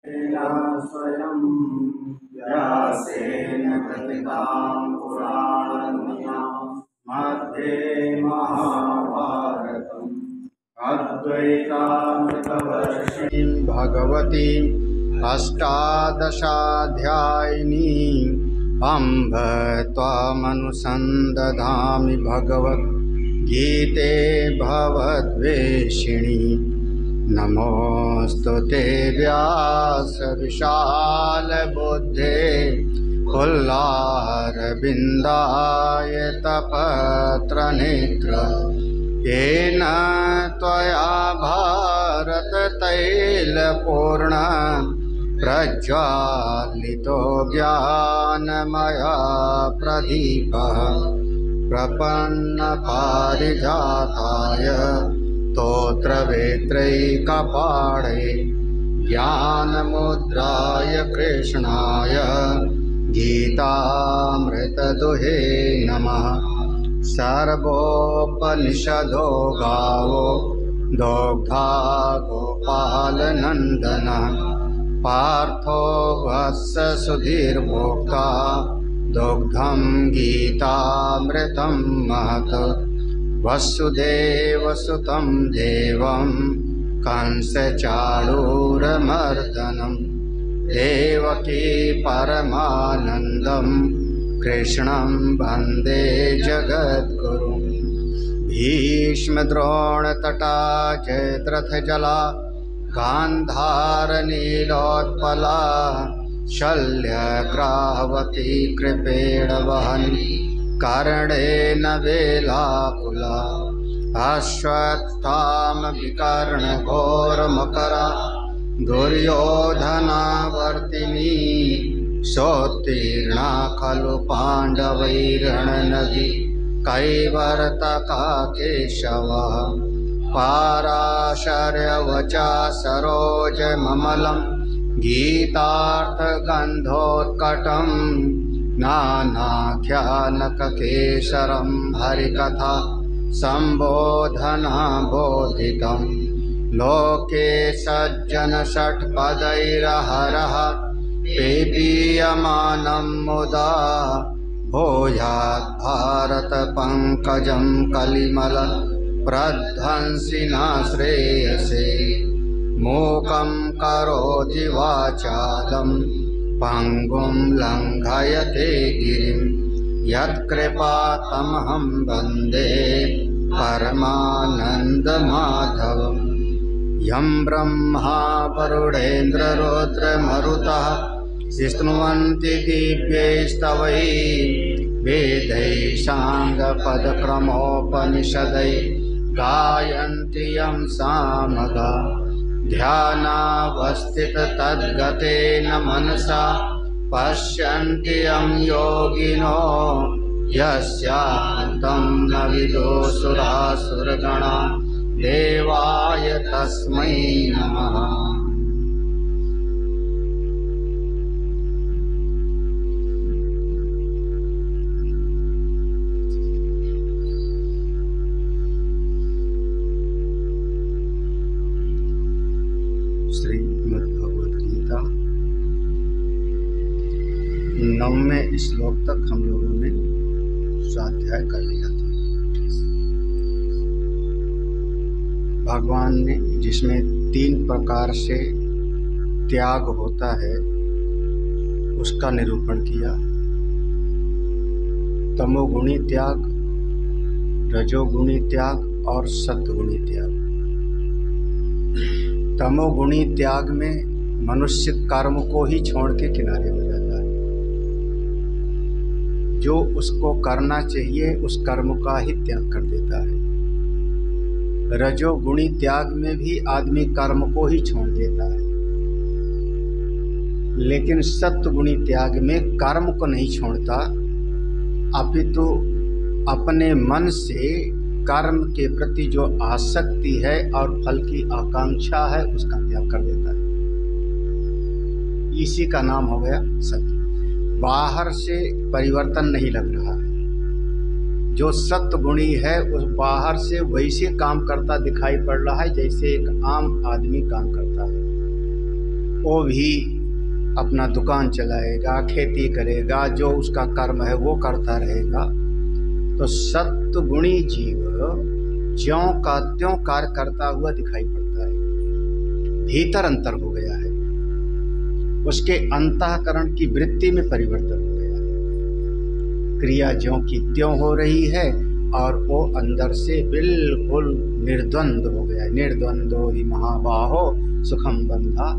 स्वयं व्यासेन कृतिकां पुराणमिमां मध्ये महाभारतम् अद्वैतामृतवर्षिणीं भगवतीम् अष्टादशाध्यायिनीम् अम्ब त्वामनुसन्दधामि भगवद्गीते भवद्वेषिणी। नमोऽस्तु ते व्यास विशालबुद्धे फुल्लारविन्दाय तपत्रनेत्र येन त्वया भारत तैलपूर्ण प्रज्वालितो ज्ञानमया प्रदीपः प्रपन्नपारिजाताय स्तोत्रवेत्रैकपाणे ज्ञानमुद्राय कृष्णाय गीतामृतदुहे नमः। सर्वोपनिषदो गावो दोग्धा गोपालनन्दनः पार्थो वत्स सुधीर्भोक्ता दुग्धं गीतामृतं महत्। वसुदेवसुतं देवं कंसचाणूरमर्दनं देवकी परमानन्दं कृष्णं वन्दे जगद्गुरुं। भीष्मद्रोणतटा जयद्रथजला गान्धारनीलोत्पला शल्यग्राहवती कृपेण वहनी कर्णेन वेलाकुला। अश्वत्थामविकर्णघोरमकरा दुर्योधनावर्तिनी सोत्तीर्णा खलु पाण्डवैरणनदी कैवर्तका केशवः। पाराशर्यवचा सरोजममलं गीतार्थगन्धोत्कटं नानाख्यानककेशरं हरिकथा सम्बोधना बोधितं। लोके सज्जनषट्पदैरहरः पेपीयमानं मुदा भूयात् भारतपङ्कजं कलिमल प्रध्वंसिना श्रेयसे। मूकं करोति वाचालं पङ्गुं लङ्घयते गिरिं यत्कृपातमहं वन्दे परमानन्दमाधवम्। यं ब्रह्मा वरुणेन्द्ररुद्रमरुतः स्तुवन्ति दिव्यैस्तवैः वेदैः साङ्गपदक्रमोपनिषदैः गायन्ति यं सामगा। ध्यानावस्थिततद्गतेन मनसा पश्यन्ति यं योगिनो यस्यान्तं न विदुषुरासुरगणा देवाय तस्मै नमः। श्रीमद्भगवद्गीता 9वें श्लोक तक हम लोगों ने स्वाध्याय कर लिया था। भगवान ने जिसमें 3 प्रकार से त्याग होता है उसका निरूपण किया। तमोगुणी त्याग, रजोगुणी त्याग और सत्वगुणी त्याग। तमोगुणी त्याग में मनुष्य कर्म को ही छोड़ के किनारे हो जाता है। जो उसको करना चाहिए उस कर्म का ही त्याग कर देता है। रजोगुणी त्याग में भी आदमी कर्म को ही छोड़ देता है, लेकिन सत्वगुणी त्याग में कर्म को नहीं छोड़ता, अपितु अपने मन से कर्म के प्रति जो आसक्ति है और फल की आकांक्षा है उसका त्याग कर देता है। इसी का नाम हो गया सत्य। बाहर से परिवर्तन नहीं लग रहा है। जो सत्य गुणी है उस बाहर से वैसे काम करता दिखाई पड़ रहा है जैसे एक आम आदमी काम करता है। वो भी अपना दुकान चलाएगा, खेती करेगा, जो उसका कर्म है वो करता रहेगा। तो सत्वगुणी जीव ज्यों का त्यों कार्य करता हुआ दिखाई पड़ता है, भीतर अंतर हो गया है, उसके अंतःकरण की वृत्ति में परिवर्तन हो गया है। क्रिया ज्यों की त्यों हो रही है और वो अंदर से बिल्कुल निर्द्वंद हो गया है। निर्द्वंदो ही महाबाहो सुखम बंधा,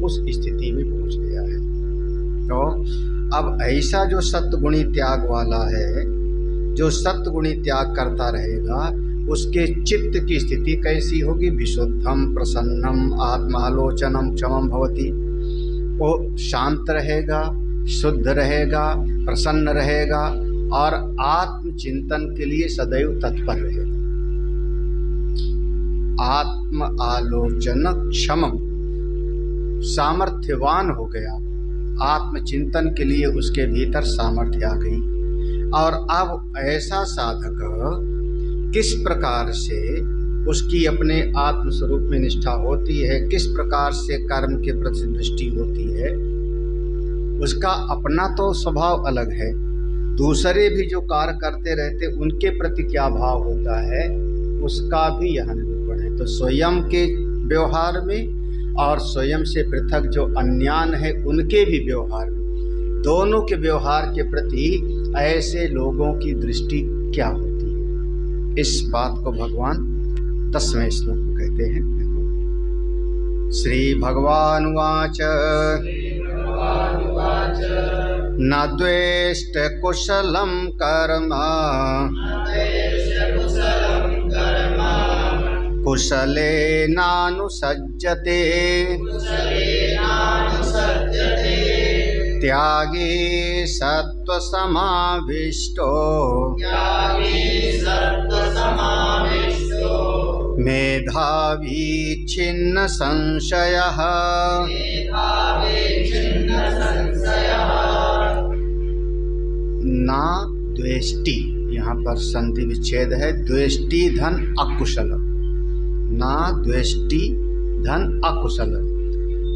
उस स्थिति में पहुंच गया है। तो अब ऐसा जो सत्वगुणी त्याग वाला है, जो सत्वगुणी त्याग करता रहेगा, उसके चित्त की स्थिति कैसी होगी? विशुद्धम प्रसन्नम आत्मालोचनम क्षमम भवति। वो शांत रहेगा, शुद्ध रहेगा, प्रसन्न रहेगा और आत्मचिंतन के लिए सदैव तत्पर रहेगा। आत्म आलोचन क्षमम, सामर्थ्यवान हो गया, आत्मचिंतन के लिए उसके भीतर सामर्थ्य आ गई। और अब ऐसा साधक किस प्रकार से उसकी अपने आत्मस्वरूप में निष्ठा होती है, किस प्रकार से कर्म के प्रति दृष्टि होती है, उसका अपना तो स्वभाव अलग है, दूसरे भी जो कार्य करते रहते उनके प्रति क्या भाव होता है उसका भी यह निरूपण है। तो स्वयं के व्यवहार में और स्वयं से पृथक जो अन्यान है उनके भी व्यवहार में, दोनों के व्यवहार के प्रति ऐसे लोगों की दृष्टि क्या होती है, इस बात को भगवान 10वें श्लोक में कहते हैं। श्री भगवान उवाच न द्वेष्ट कुशलं कर्म कुशले नानुसज्जते त्यागी सत्वसमाविष्टो मेधावी छिन्न संशयः। ना द्वेष्टि, यहाँ पर संधि विच्छेद है, द्वेष्टि धन अकुशल, ना द्वेष्टि धन अकुशल।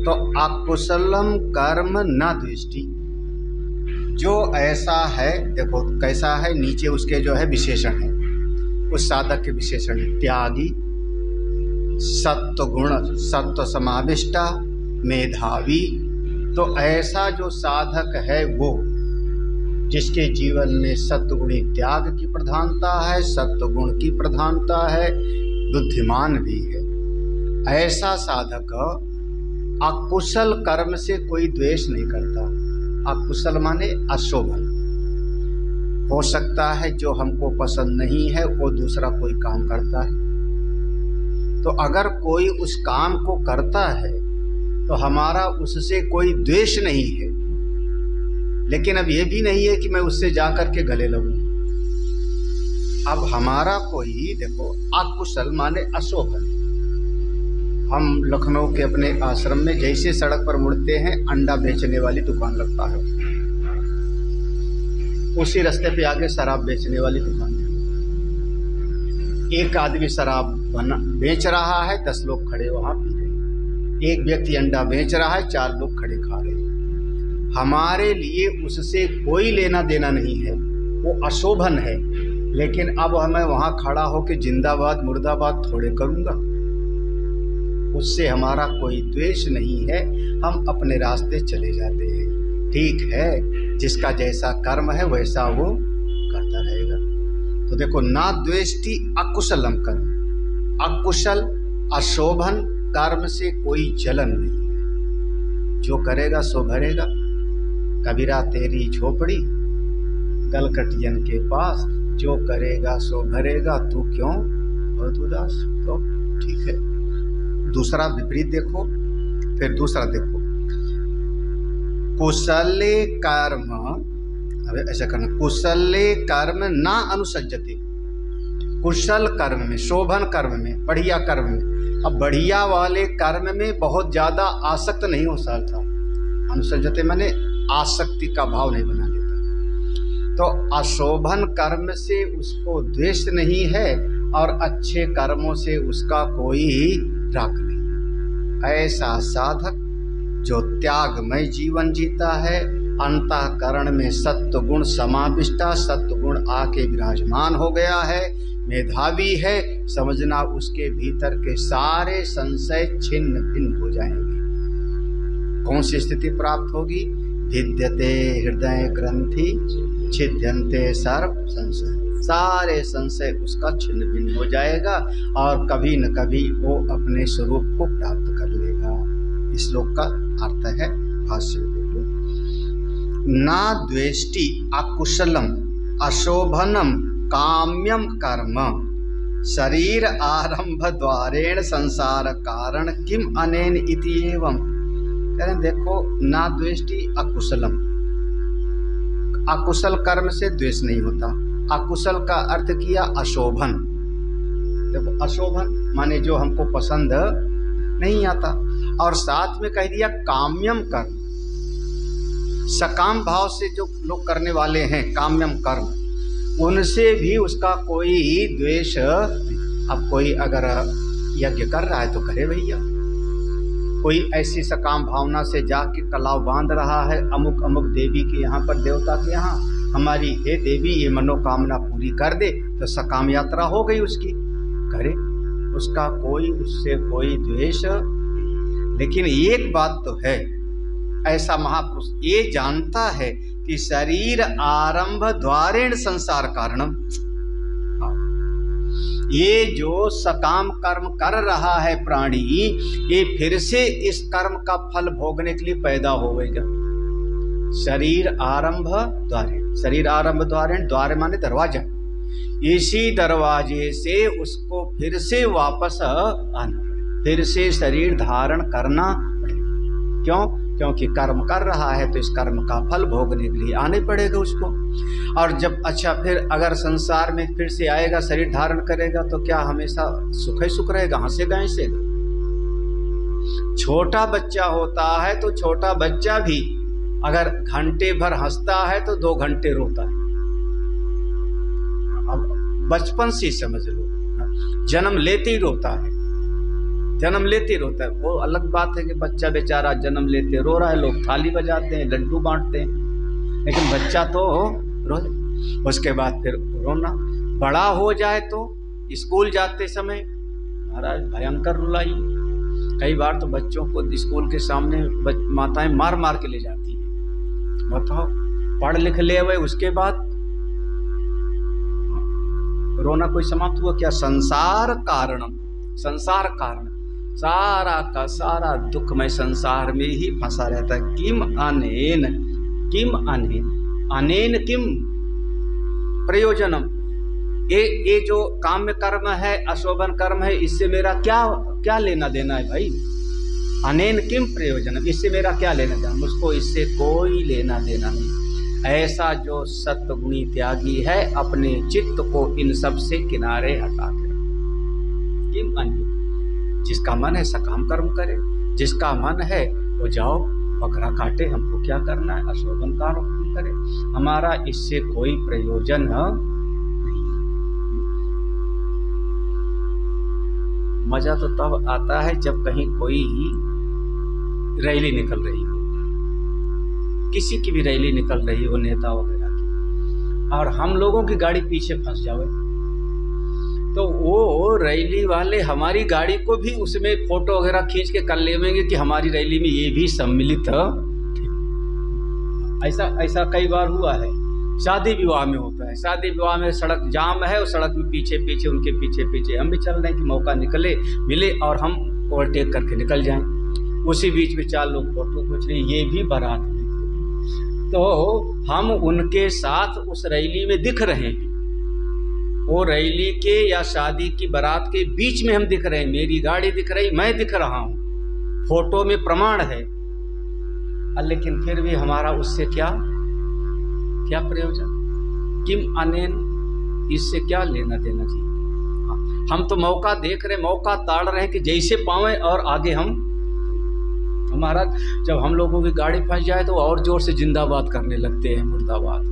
तो अकुशलम कर्म न द्वेष्टि, जो ऐसा है, देखो कैसा है, नीचे उसके जो है विशेषण है, उस साधक के विशेषण है। त्यागी, सत्व गुण, सत्व समाविष्टा, मेधावी। तो ऐसा जो साधक है वो जिसके जीवन में सत्वगुणी त्याग की प्रधानता है, सत्वगुण की प्रधानता है, बुद्धिमान भी है, ऐसा साधक अकुशल कर्म से कोई द्वेष नहीं करता। अकुशल माने अशोभन। हो सकता है जो हमको पसंद नहीं है वो दूसरा कोई काम करता है, तो अगर कोई उस काम को करता है तो हमारा उससे कोई द्वेष नहीं है, लेकिन अब ये भी नहीं है कि मैं उससे जाकर के गले लगूं। अब हमारा कोई, देखो अकुशल माने अशोभन। हम लखनऊ के अपने आश्रम में जैसे सड़क पर मुड़ते हैं अंडा बेचने वाली दुकान लगता है, उसी रास्ते पे आगे शराब बेचने वाली दुकान है। एक आदमी शराब बेच रहा है, 10 लोग खड़े वहां पी रहे हैं। एक व्यक्ति अंडा बेच रहा है, 4 लोग खड़े खा रहे हैं। हमारे लिए उससे कोई लेना देना नहीं है, वो अशोभन है, लेकिन अब मैं वहां खड़ा होकर जिंदाबाद मुर्दाबाद थोड़े करूंगा। उससे हमारा कोई द्वेष नहीं है, हम अपने रास्ते चले जाते हैं। ठीक है, जिसका जैसा कर्म है वैसा वो करता रहेगा। तो देखो, ना द्वेष्टि अकुशलम कर्म, अकुशल अशोभन कर्म से कोई जलन नहीं है, जो करेगा सो भरेगा। कबीरा तेरी झोपड़ी गलकटियन के पास, जो करेगा सो भरेगा, तू क्यों बहुत उदास। तो ठीक है, दूसरा विपरीत देखो, फिर दूसरा देखो, कुशले कर्म, अबे ऐसा करना, कुशले कर्म ना अनुसज्जते। कुशल कर्म में, शोभन कर्म में, बढ़िया कर्म में, अब बढ़िया वाले कर्म में बहुत ज्यादा आसक्त नहीं हो सकता। अनुसज्जते माने आसक्ति का भाव नहीं बना लेता। तो अशोभन कर्म से उसको द्वेष नहीं है और अच्छे कर्मों से उसका कोई राग नहीं। ऐसा साधक जो त्यागमय जीवन जीता है, अंतःकरण में सत्व गुण समाविष्टा, सत्व गुण आके विराजमान हो गया है, मेधावी है, समझना उसके भीतर के सारे संशय छिन्न भिन्न हो जाएंगे। कौन सी स्थिति प्राप्त होगी? भिद्यते हृदय ग्रंथि छिद्यन्ते सर्व संशय, सारे संशय उसका छिन्न भिन्न हो जाएगा और कभी न कभी वो अपने स्वरूप को प्राप्त कर लेगा। इस श्लोक का अर्थ है, भाष्य देखो, ना द्वेष्टि अकुशलम अशोभनम काम्यम कर्म शरीर आरंभ द्वारेण संसार कारण किम अनेन इति एवं। कह रहे देखो, ना द्वेष्टि अकुशलम, अकुशल कर्म से द्वेष नहीं होता। अकुशल का अर्थ किया अशोभन। देखो, अशोभन माने जो हमको पसंद नहीं आता, और साथ में कह दिया काम्यम कर्म, सकाम भाव से जो लोग करने वाले हैं काम्यम कर्म, उनसे भी उसका कोई द्वेष। अब कोई अगर यज्ञ कर रहा है तो करे भैया, कोई ऐसी सकाम भावना से जाके कलाव बांध रहा है अमुक अमुक देवी के यहाँ पर, देवता के यहाँ, हमारी हे देवी ये मनोकामना पूरी कर दे, तो सकाम यात्रा हो गई उसकी, करे, उसका कोई उससे कोई द्वेष। लेकिन एक बात तो है, ऐसा महापुरुष ये जानता है कि शरीर आरंभ द्वारेण संसार कारणम, ये जो सकाम कर्म कर रहा है प्राणी, ये फिर से इस कर्म का फल भोगने के लिए पैदा होगा। शरीर आरंभ द्वारेण, शरीर आरंभ द्वारेण, द्वार माने दरवाजा, इसी दरवाजे से उसको फिर से वापस आना, फिर से शरीर धारण करना पड़ेगा। क्यों? क्योंकि कर्म कर रहा है तो इस कर्म का फल भोगने के लिए आने पड़ेगा उसको। और जब अच्छा फिर अगर संसार में फिर से आएगा, शरीर धारण करेगा, तो क्या हमेशा सुख ही सुख रहेगा? हंसेगा हंसेगा। छोटा बच्चा होता है तो छोटा बच्चा भी अगर घंटे भर हंसता है तो 2 घंटे रोता है। अब बचपन से समझ लो, जन्म लेते ही रोता है, जन्म लेते रोता है। वो अलग बात है कि बच्चा बेचारा जन्म लेते रो रहा है, लोग थाली बजाते हैं, लड्डू बांटते हैं, लेकिन बच्चा तो रो, उसके बाद फिर रोना। बड़ा हो जाए तो स्कूल जाते समय महाराज भयंकर रुलाई। कई बार तो बच्चों को स्कूल के सामने माताएं मार मार के ले जाती हैं। बताओ, पढ़ लिख ले हुए उसके बाद रोना कोई समाप्त हुआ क्या? संसार कारणम, संसार कारण, सारा का सारा दुखमय संसार में ही फंसा रहता है। किम अनेन, किम अनेन, अनेन किम प्रयोजनम, ये जो काम्य कर्म है, अशोभन कर्म है, इससे मेरा क्या क्या लेना देना है भाई? अनेन किम प्रयोजनम, इससे मेरा क्या लेना देना? मुझको इससे कोई लेना देना नहीं। ऐसा जो सत्वगुणी त्यागी है, अपने चित्त को इन सब से किनारे हटा के रखो। किम अनेन, जिसका मन है सकाम कर्म करे, जिसका मन है वो जाओ बकरा काटे, हमको क्या करना है, अशोभन कर्म करे, हमारा इससे कोई प्रयोजन नहीं। मजा तो तब आता है जब कहीं कोई रैली निकल रही हो, किसी की भी रैली निकल रही हो, नेता वगैरह की, और हम लोगों की गाड़ी पीछे फंस जावे, तो वो रैली वाले हमारी गाड़ी को भी उसमें फोटो वगैरह खींच के कर लेंगे कि हमारी रैली में ये भी सम्मिलित है। ऐसा कई बार हुआ है। शादी विवाह में होता है, शादी विवाह में सड़क जाम है और सड़क में पीछे पीछे उनके पीछे पीछे हम भी चल रहे हैं कि मौका मिले और हम ओवरटेक करके निकल जाएं। उसी बीच में 4 लोग फोटो खींच रहे, ये भी बारात में, तो हम उनके साथ उस रैली में दिख रहे हैं, वो रैली के या शादी की बारात के बीच में हम दिख रहे हैं, मेरी गाड़ी दिख रही, मैं दिख रहा हूँ, फोटो में प्रमाण है, लेकिन फिर भी हमारा उससे क्या प्रयोजन? किम अनेन, इससे क्या लेना देना जी? हम तो मौका देख रहे, मौका ताड़ रहे हैं कि जैसे पावें और आगे हम। महाराज जब हम लोगों की गाड़ी फंस जाए तो और जोर से जिंदाबाद करने लगते हैं, मुर्दाबाद।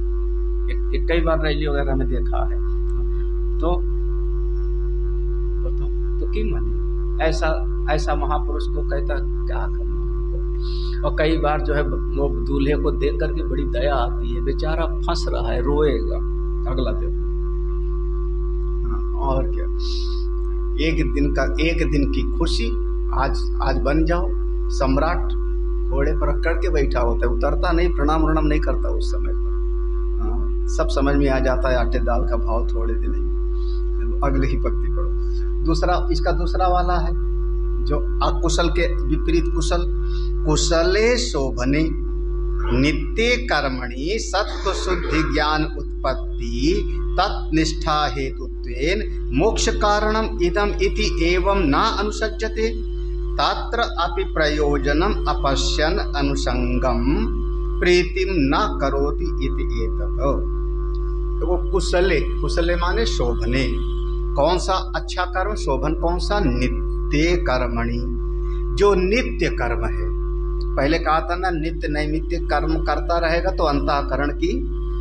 कई बार रैली वगैरह में देखा है। तो बताओ, तो क्यों माने? ऐसा महापुरुष को कहता क्या करना? और कई बार जो है वो दूल्हे को देख करके बड़ी दया आती है, बेचारा फंस रहा है, रोएगा अगला दिन। और क्या, एक दिन की खुशी आज बन जाओ सम्राट, घोड़े पर करके बैठा होता है, उतरता नहीं, प्रणाम वणाम नहीं करता उस समय पर। हाँ, सब समझ में आ जाता है आटे दाल का भाव थोड़े दिन ही। अगले ही पंक्ति पढ़ो। इसका दूसरा वाला है जो अकुशल के विपरीत कुशल। कुशले शोभने नित्य कर्मणि सत्व शुद्धि ज्ञान उत्पत्ति तत्निष्ठा हेतुत्वेन मोक्ष कारणम इदम इति एवं न अनुसज्जते तत्र अपि प्रयोजनम अपश्यन अनुसंगम प्रीतिम न करोति इति एतत्। तो वो कुशले माने शोभने, कौन सा अच्छा कर्म, शोभन कौन सा, नित्य कर्मणि, जो नित्य कर्म है। पहले कहा था ना, नित्य नैमित्य कर्म करता रहेगा तो अंतःकरण की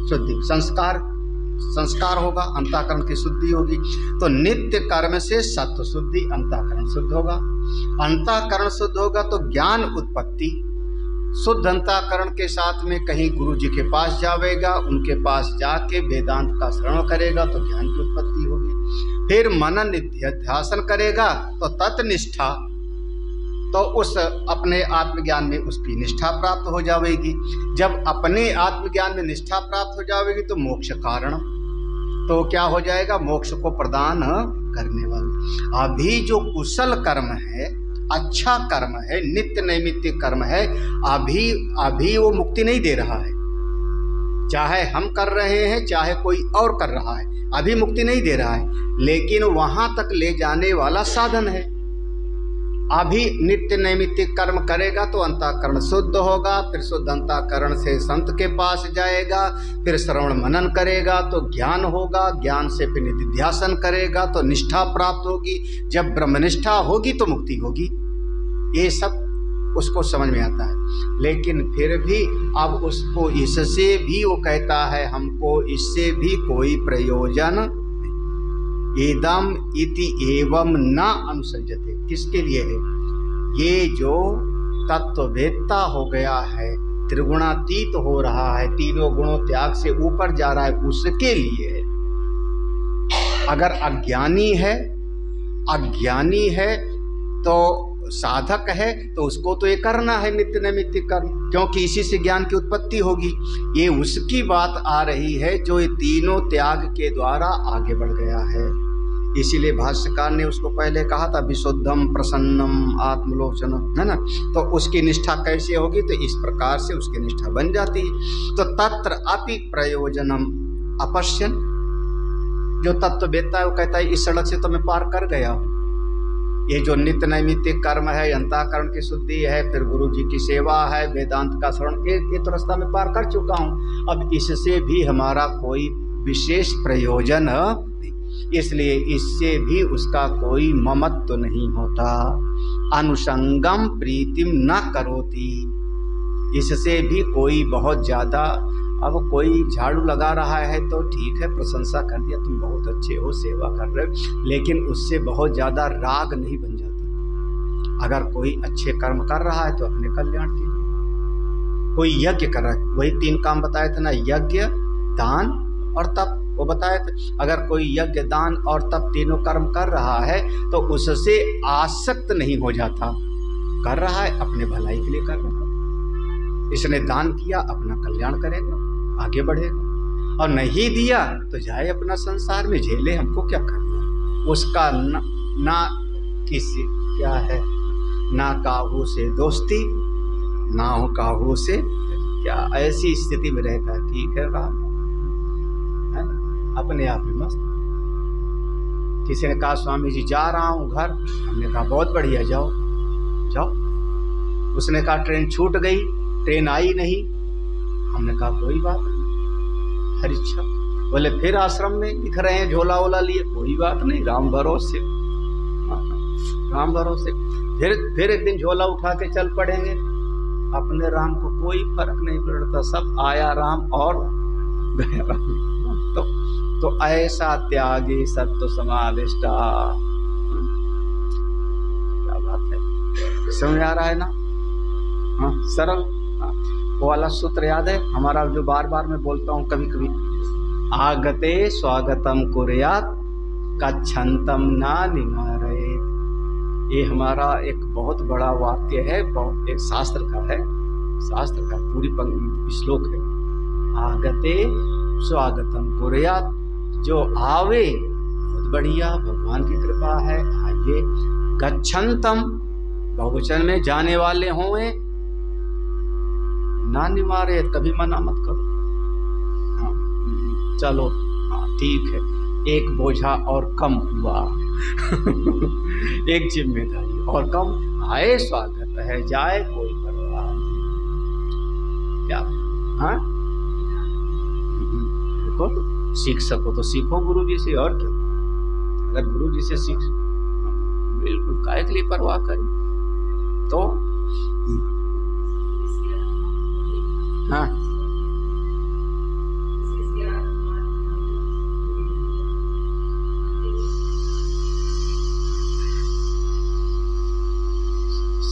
शुद्धि, संस्कार होगा, अंतःकरण की शुद्धि होगी। तो नित्य कर्म से सत्व शुद्धि, अंतःकरण शुद्ध होगा। अंतःकरण शुद्ध होगा तो ज्ञान उत्पत्ति, शुद्ध अंतःकरण के साथ में कहीं गुरु जी के पास जावेगा, उनके पास जाके वेदांत का श्रवण करेगा तो ज्ञान की उत्पत्ति होगी। फिर मनन निध्यासन करेगा तो तत्निष्ठा, तो उस अपने आत्मज्ञान में उसकी निष्ठा प्राप्त हो जाएगी। जब अपने आत्मज्ञान में निष्ठा प्राप्त हो जाएगी तो मोक्ष कारण, तो क्या हो जाएगा, मोक्ष को प्रदान करने वाला। अभी जो कुशल कर्म है, अच्छा कर्म है, नित्य नैमित्य कर्म है, अभी वो मुक्ति नहीं दे रहा है। चाहे हम कर रहे हैं चाहे कोई और कर रहा है, अभी मुक्ति नहीं दे रहा है, लेकिन वहां तक ले जाने वाला साधन है। अभी नित्य नैमित्तिक कर्म करेगा तो अंतःकरण शुद्ध होगा, फिर शुद्ध अंतःकरण से संत के पास जाएगा, फिर श्रवण मनन करेगा तो ज्ञान होगा, ज्ञान से फिर निधिध्यासन करेगा तो निष्ठा प्राप्त होगी, जब ब्रह्मनिष्ठा होगी तो मुक्ति होगी। ये सब उसको समझ में आता है। लेकिन फिर भी अब उसको इससे भी वो कहता है हमको इससे भी कोई प्रयोजन इदम इति एवं न अनुसज्जते। किसके लिए है? ये जो तत्ववेत्ता हो गया है, त्रिगुणातीत हो रहा है, तीनों गुणों त्याग से ऊपर जा रहा है, उसके लिए है। अगर अज्ञानी है तो साधक है तो उसको तो ये करना है नित्य नैमित्तिक कर्म, क्योंकि इसी से ज्ञान की उत्पत्ति होगी। ये उसकी बात आ रही है जो ये तीनों त्याग के द्वारा आगे बढ़ गया है। इसीलिए भाष्यकार ने उसको पहले कहा था विशुद्धम प्रसन्नम आत्मलोचनम, है ना। तो उसकी निष्ठा कैसे होगी? तो इस प्रकार से उसकी निष्ठा बन जाती है। तो तत्र अपि प्रयोजनम अपश्यन, जो तत्ववेत्ता है वो कहता है इस सड़क से तो मैं पार कर गया हूँ। ये जो नित्य नैमित्तिक कर्म है, अंतःकरण की शुद्धि है, फिर गुरु जी की सेवा है, वेदांत का श्रवण, ये तो रास्ता मैं पार कर चुका हूँ। अब इससे भी हमारा कोई विशेष प्रयोजन, इसलिए इससे भी उसका कोई ममत्व तो नहीं होता। अनुसंगम प्रीतिम न करोति, इससे भी कोई बहुत ज़्यादा, अब कोई झाड़ू लगा रहा है तो ठीक है, प्रशंसा कर दिया, तुम बहुत अच्छे हो, सेवा कर रहे हो, लेकिन उससे बहुत ज़्यादा राग नहीं बन जाता। अगर कोई अच्छे कर्म कर रहा है तो अपने कल्याण के लिए, कोई यज्ञ कर रहा है, वही 3 काम बताए थे ना, यज्ञ, दान और तप, वो बताए थे। अगर कोई यज्ञ, दान और तप तीनों कर्म कर रहा है तो उससे आसक्त नहीं हो जाता, कर रहा है अपने भलाई के लिए कर रहा है। इसने दान किया, अपना कल्याण करेगा, आगे बढ़ेगा, और नहीं दिया तो जाए अपना संसार में झेले, हमको क्या करना। उसका ना किसी क्या है, ना काहू से दोस्ती, ना हो काहू से क्या, ऐसी स्थिति में रहता है। ठीक है, राम है ना, अपने आप में मस्त। किसी ने कहा स्वामी जी जा रहा हूँ घर, हमने कहा बहुत बढ़िया, जाओ जाओ। उसने कहा ट्रेन छूट गई, ट्रेन आई नहीं, हमने कहा कोई बात नहीं, हर इच्छा। बोले फिर आश्रम में दिख रहे हैं झोला वोला लिए, कोई बात नहीं, राम भरोसे, राम भरोसे। फिर एक दिन झोला उठा के चल पड़ेंगे, अपने राम को कोई फर्क नहीं पड़ता, सब आया राम और गया राम। तो ऐसा त्यागी सत्व समाविष्टा, क्या बात है, समझ आ रहा है ना। हाँ, सरल। हाँ, वो वाला सूत्र याद है हमारा जो बार बार मैं बोलता हूँ कभी कभी, आगते स्वागतम कुर्यात् गच्छन्तम न निवारयेत्। ये हमारा एक बहुत बड़ा वाक्य है, बहुत एक शास्त्र का है, शास्त्र का पूरी श्लोक है। आगते स्वागतम कुर्यात्, जो आवे बहुत बढ़िया, भगवान की कृपा है, आइए। गच्छन्तम, बहुवचन में जाने वाले होंगे, ना निवारे, कभी मना मत करो। हाँ, चलो हाँ ठीक है, एक बोझा और कम हुआ एक जिम्मेदारी और कम, आए स्वागत है, जाए कोई परवाह नहीं। क्या हाँ, देखो सीख सको तो सीखो गुरु जी से, और क्या। अगर गुरु जी से सीख, बिल्कुल काहे के लिए परवाह करें। तो हाँ,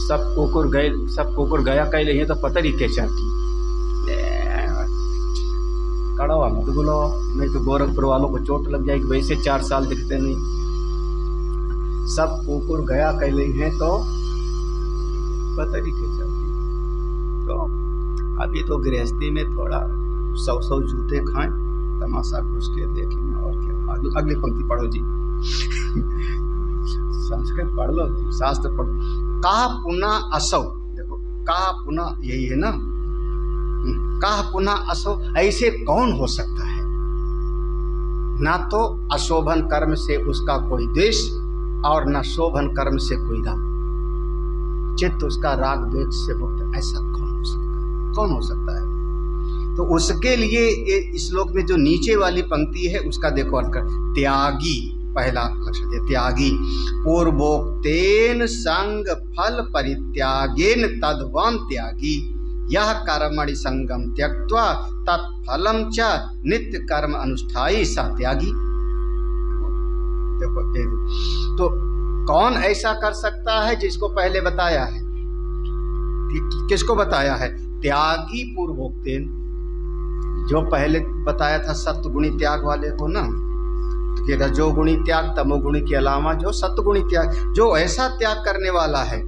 सब कुकुर गया कह ले तो पता नहीं क्या चाहती कड़वा मत बोलो, नहीं तो गोरखपुर वालों को चोट लग जाएगी, वैसे 4 साल दिखते नहीं। सब कुकुर गया कह ले हैं तो पता नहीं क्या चाहती। तो अभी तो गृहस्थी में थोड़ा 100 जूते खाएं, तमाशा घुस के देखें, और क्या। अगली पंक्ति पढ़ो जी संस्कृत पढ़ लो, शास्त्र पढ़ो। कहा पुनः असौ, देखो कहा पुनः यही है ना, कहा पुनः असौ, ऐसे कौन हो सकता है। ना तो अशोभन कर्म से उसका कोई द्वेष और न शोभन कर्म से कोई राग, चित्त उसका राग द्वेष से मुक्त, ऐसा कौन हो सकता है, कौन हो सकता है। तो उसके लिए इस श्लोक में जो नीचे वाली पंक्ति है उसका देखो अर्थ कर, त्यागी, पहला लक्ष्य है त्यागी। पूर्वोक्तेन संग फल परित्यागेन तद्वान त्यागी, यह कर्मणि संगम त्यक्त्वा तत्फलम च नित्य कर्म अनुष्ठायी सा त्यागी। देखो तो कौन ऐसा कर सकता है जिसको पहले बताया है, किसको बताया है, त्यागी पूर्वोक्तेन, जो पहले बताया था सत्वगुणी त्याग वाले को ना, कि रजोगुणी त्याग तमोगुणी के अलावा जो सत्वगुणी त्याग, जो ऐसा त्याग करने वाला है।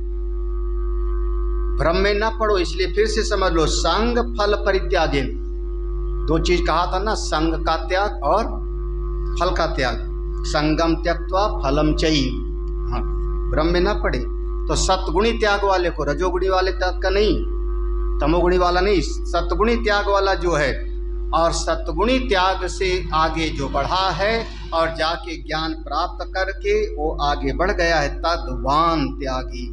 भ्रम में ना पड़ो, इसलिए फिर से समझ लो, संग फल परित्यागेन, 2 चीज कहा था ना, संग का त्याग और फल का त्याग। संगम त्यक्त्वा फलम चयी, हाँ भ्रम में ना पड़े। तो सत्वगुणी त्याग वाले को, रजोगुणी वाले त्याग का नहीं, तमोगुणी वाला नहीं, सत्वगुणी त्याग वाला जो है, और सत्वगुणी त्याग से आगे जो बढ़ा है और जाके ज्ञान प्राप्त करके वो आगे बढ़ गया है, तद्वान त्यागी।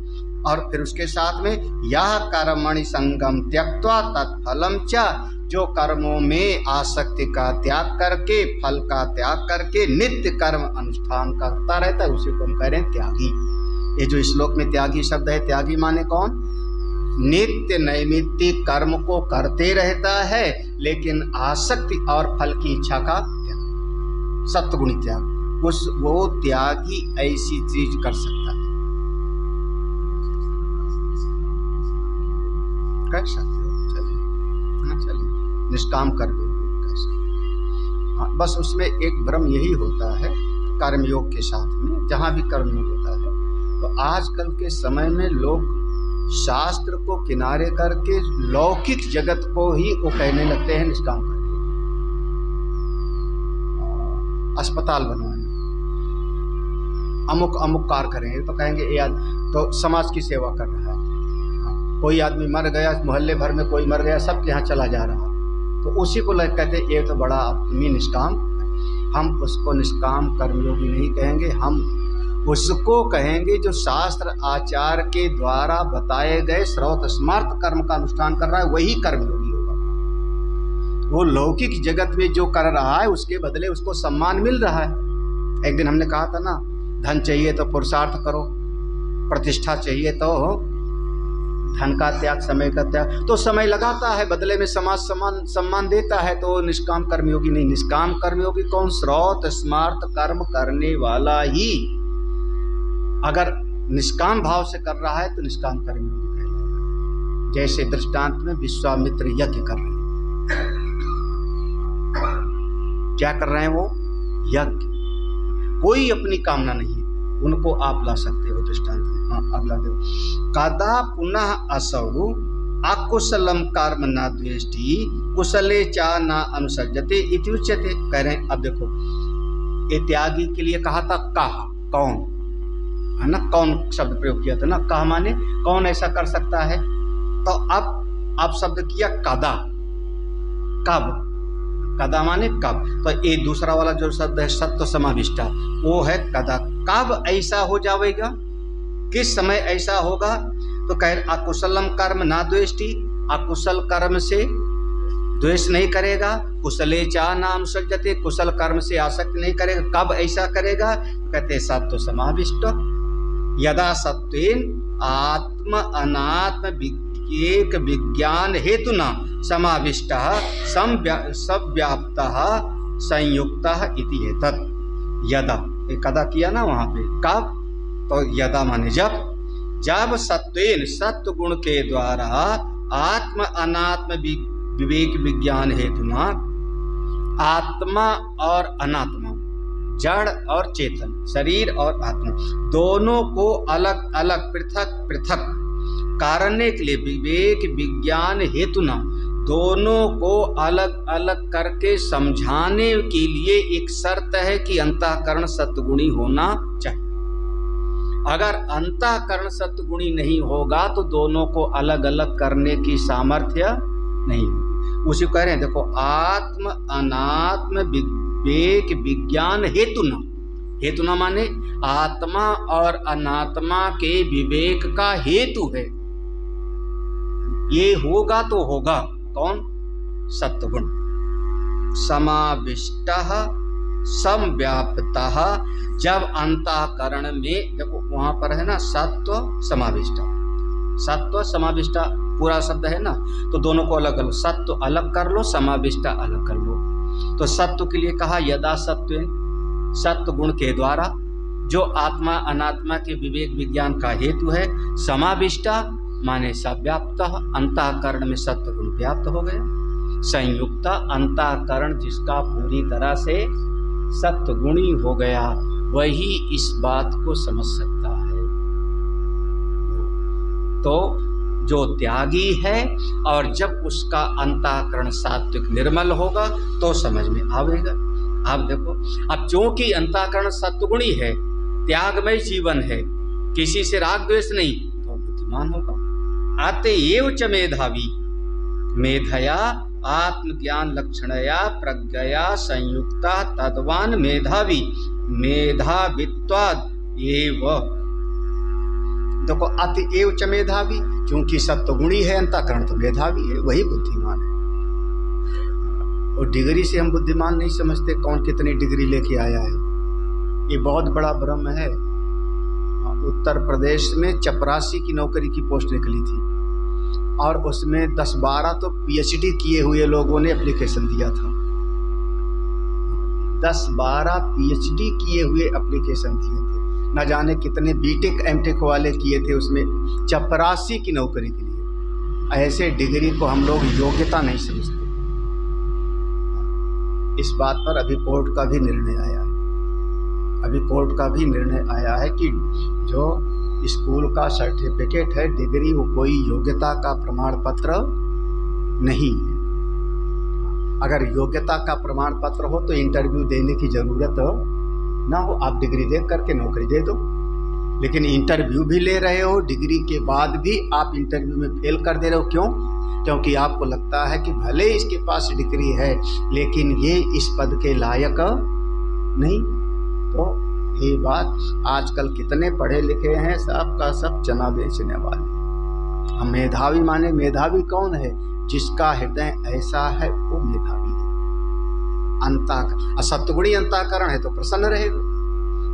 और फिर उसके साथ में यह कर्मणि संगम त्यक्त्वा तत्फलम च, जो कर्मों में आसक्ति का त्याग करके, फल का त्याग करके नित्य कर्म अनुष्ठान करता रहता है, उसी को हम कह रहे हैं त्यागी। ये जो श्लोक में त्यागी शब्द है, त्यागी माने कौन, नित्य नैमित्तिक कर्म को करते रहता है लेकिन आसक्ति और फल की इच्छा का त्याग, सत्वगुणी त्याग, वो त्यागी ऐसी चीज कर सकता है। कर सकते हो, चलिए निष्काम कर दो कैसे। हाँ, बस उसमें एक भ्रम यही होता है कर्मयोग के साथ में, जहाँ भी कर्मयोग होता है, तो आजकल के समय में लोग शास्त्र को किनारे करके लौकिक जगत को ही वो कहने लगते हैं निष्काम कर, अस्पताल बनवाएं, अमुक अमुक कार्य करेंगे, तो कहेंगे ये तो समाज की सेवा कर रहा है। कोई आदमी मर गया, मोहल्ले भर में कोई मर गया, सबके यहाँ चला जा रहा, तो उसी को लग कहते ये तो बड़ा आदमी निष्काम। हम उसको निष्काम कर्मयोगी नहीं कहेंगे, हम उसको कहेंगे जो शास्त्र आचार के द्वारा बताए गए श्रौत स्मार्त कर्म का अनुष्ठान कर रहा है, वही कर्मयोगी होगा। वो लौकिक जगत में जो कर रहा है उसके बदले उसको सम्मान मिल रहा है। एक दिन हमने कहा था ना, धन चाहिए तो पुरुषार्थ करो, प्रतिष्ठा चाहिए तो धन का त्याग, समय का त्याग, तो समय लगाता है, बदले में समाज सम्मान देता है, तो निष्काम कर्मयोगी नहीं। निष्काम कर्मयोगी कौन, श्रौत स्मार्त कर्म करने वाला ही अगर निष्काम भाव से कर रहा है तो निष्काम कर्मयोगी कहलाएगा। जैसे दृष्टांत में विश्वामित्र यज्ञ कर रहे हैं। क्या कर रहे हैं वो? यज्ञ। कोई अपनी कामना नहीं, उनको आप ला सकते हो दृष्टांत में। हाँ, अगला देखो। कदा पुनः असौ अकुशलम कर्म न द्वेष्टि कुशले चा न अनुसज्जते इति उच्यते। कह रहे हैं, अब देखो ये त्यागी के लिए कहा था कहा, कौन है ना, कौन शब्द प्रयोग किया था ना, कहा माने कौन ऐसा कर सकता है। तो अब आप शब्द किया कदा, कब, कदा माने कब। तो ये दूसरा वाला जो शब्द है सत्व समाविष्टा, वो है कदा, कब ऐसा हो जाएगा, किस समय ऐसा होगा। तो कह अकुशलम कर्म ना द्वेष्टि, अकुशल कर्म से द्वेष नहीं करेगा, कुशले चा नाम सज्जते, कुशल कर्म से आसक्ति नहीं करेगा। कब ऐसा करेगा? कहते सत्व समाविष्ट, यदा सत्वेन आत्म अनात्म एक विज्ञान हेतुना समाविष्ट सव्याप्त संयुक्त इति एतत्। यदा, कदा किया ना वहां पे, कब, तो यदा माने जब, जब सत्वेन सत्व गुण के द्वारा आत्म अनात्म विवेक विज्ञान हेतुना, आत्मा और अनात्मा, जड़ और चेतन, शरीर और आत्मा, दोनों को अलग अलग पृथक पृथक करने के लिए विवेक विज्ञान हेतुना, दोनों को अलग अलग करके समझाने के लिए एक शर्त है कि अंतःकरण सत्वगुणी होना चाहिए। अगर अंतःकरण सत्वगुणी नहीं होगा तो दोनों को अलग अलग करने की सामर्थ्य नहीं होगी। उसी कह रहे हैं, देखो आत्म अनात्म विवेक विज्ञान हेतुना, हेतुना माने आत्मा और अनात्मा के विवेक का हेतु है। ये होगा तो होगा कौन? सत्वगुण। समाविष्टः समव्याप्तः, जब अंतःकरण में, देखो वहां पर है ना सत्व समाविष्ट, सत्व समाविष्ट पूरा शब्द है ना, तो दोनों को अलग अलग, सत्व अलग कर लो, समाविष्ट अलग कर लो। तो सत्व के लिए कहा यदा सत्व, सत्व गुण के द्वारा जो आत्मा अनात्मा के विवेक विज्ञान का हेतु है। समाविष्ट माने सव्याप्त, अंतःकरण में सत्व गुण व्याप्त हो गया। संयुक्त, अंतःकरण जिसका पूरी तरह से सत्वगुणी हो गया, वही इस बात को समझ सकता है। तो जो त्यागी है, और जब उसका अंतःकरण सात्विक निर्मल होगा तो समझ में आवेगा। आप देखो, अब चूंकि अंतःकरण सत्वगुणी है, त्यागमय जीवन है, किसी से राग द्वेष नहीं, तो बुद्धिमान होगा। अतएव च मेधावी, मेधया आत्मज्ञान लक्षणया प्रज्ञया संयुक्ता तद्वान मेधावी, मेधावित्वाद एव। देखो अतएव च मेधावी, क्योंकि सत्वगुणी है अंतःकरण, तो मेधावी है, वही बुद्धिमान है। और डिग्री से हम बुद्धिमान नहीं समझते, कौन कितनी डिग्री लेके आया है, ये बहुत बड़ा भ्रम है। उत्तर प्रदेश में चपरासी की नौकरी की पोस्ट निकली थी, और उसमें 10-12 तो पीएचडी किए हुए लोगों ने एप्लीकेशन दिया था। 10-12 पीएचडी किए हुए एप्लीकेशन दिए थे, न जाने कितने बीटेक एमटेक वाले किए थे उसमें चपरासी की नौकरी के लिए। ऐसे डिग्री को हम लोग योग्यता नहीं समझते। इस बात पर अभी कोर्ट का भी निर्णय आया है, अभी कोर्ट का भी निर्णय आया है कि जो स्कूल का सर्टिफिकेट है, डिग्री, वो कोई योग्यता का प्रमाण पत्र नहीं है। अगर योग्यता का प्रमाण पत्र हो तो इंटरव्यू देने की ज़रूरत ना हो, आप डिग्री देख करके नौकरी दे दो। लेकिन इंटरव्यू भी ले रहे हो, डिग्री के बाद भी आप इंटरव्यू में फेल कर दे रहे हो। क्यों? क्योंकि आपको लगता है कि भले इसके पास डिग्री है लेकिन ये इस पद के लायक नहीं। तो ये बात, आजकल कितने पढ़े लिखे हैं, सब का सब चना बेचने वाले। हम मेधावी माने, मेधावी कौन है? जिसका हृदय ऐसा है वो मेधावी है। अंतःकरण, सत्वगुणी अंतःकरण है तो प्रसन्न रहेगा,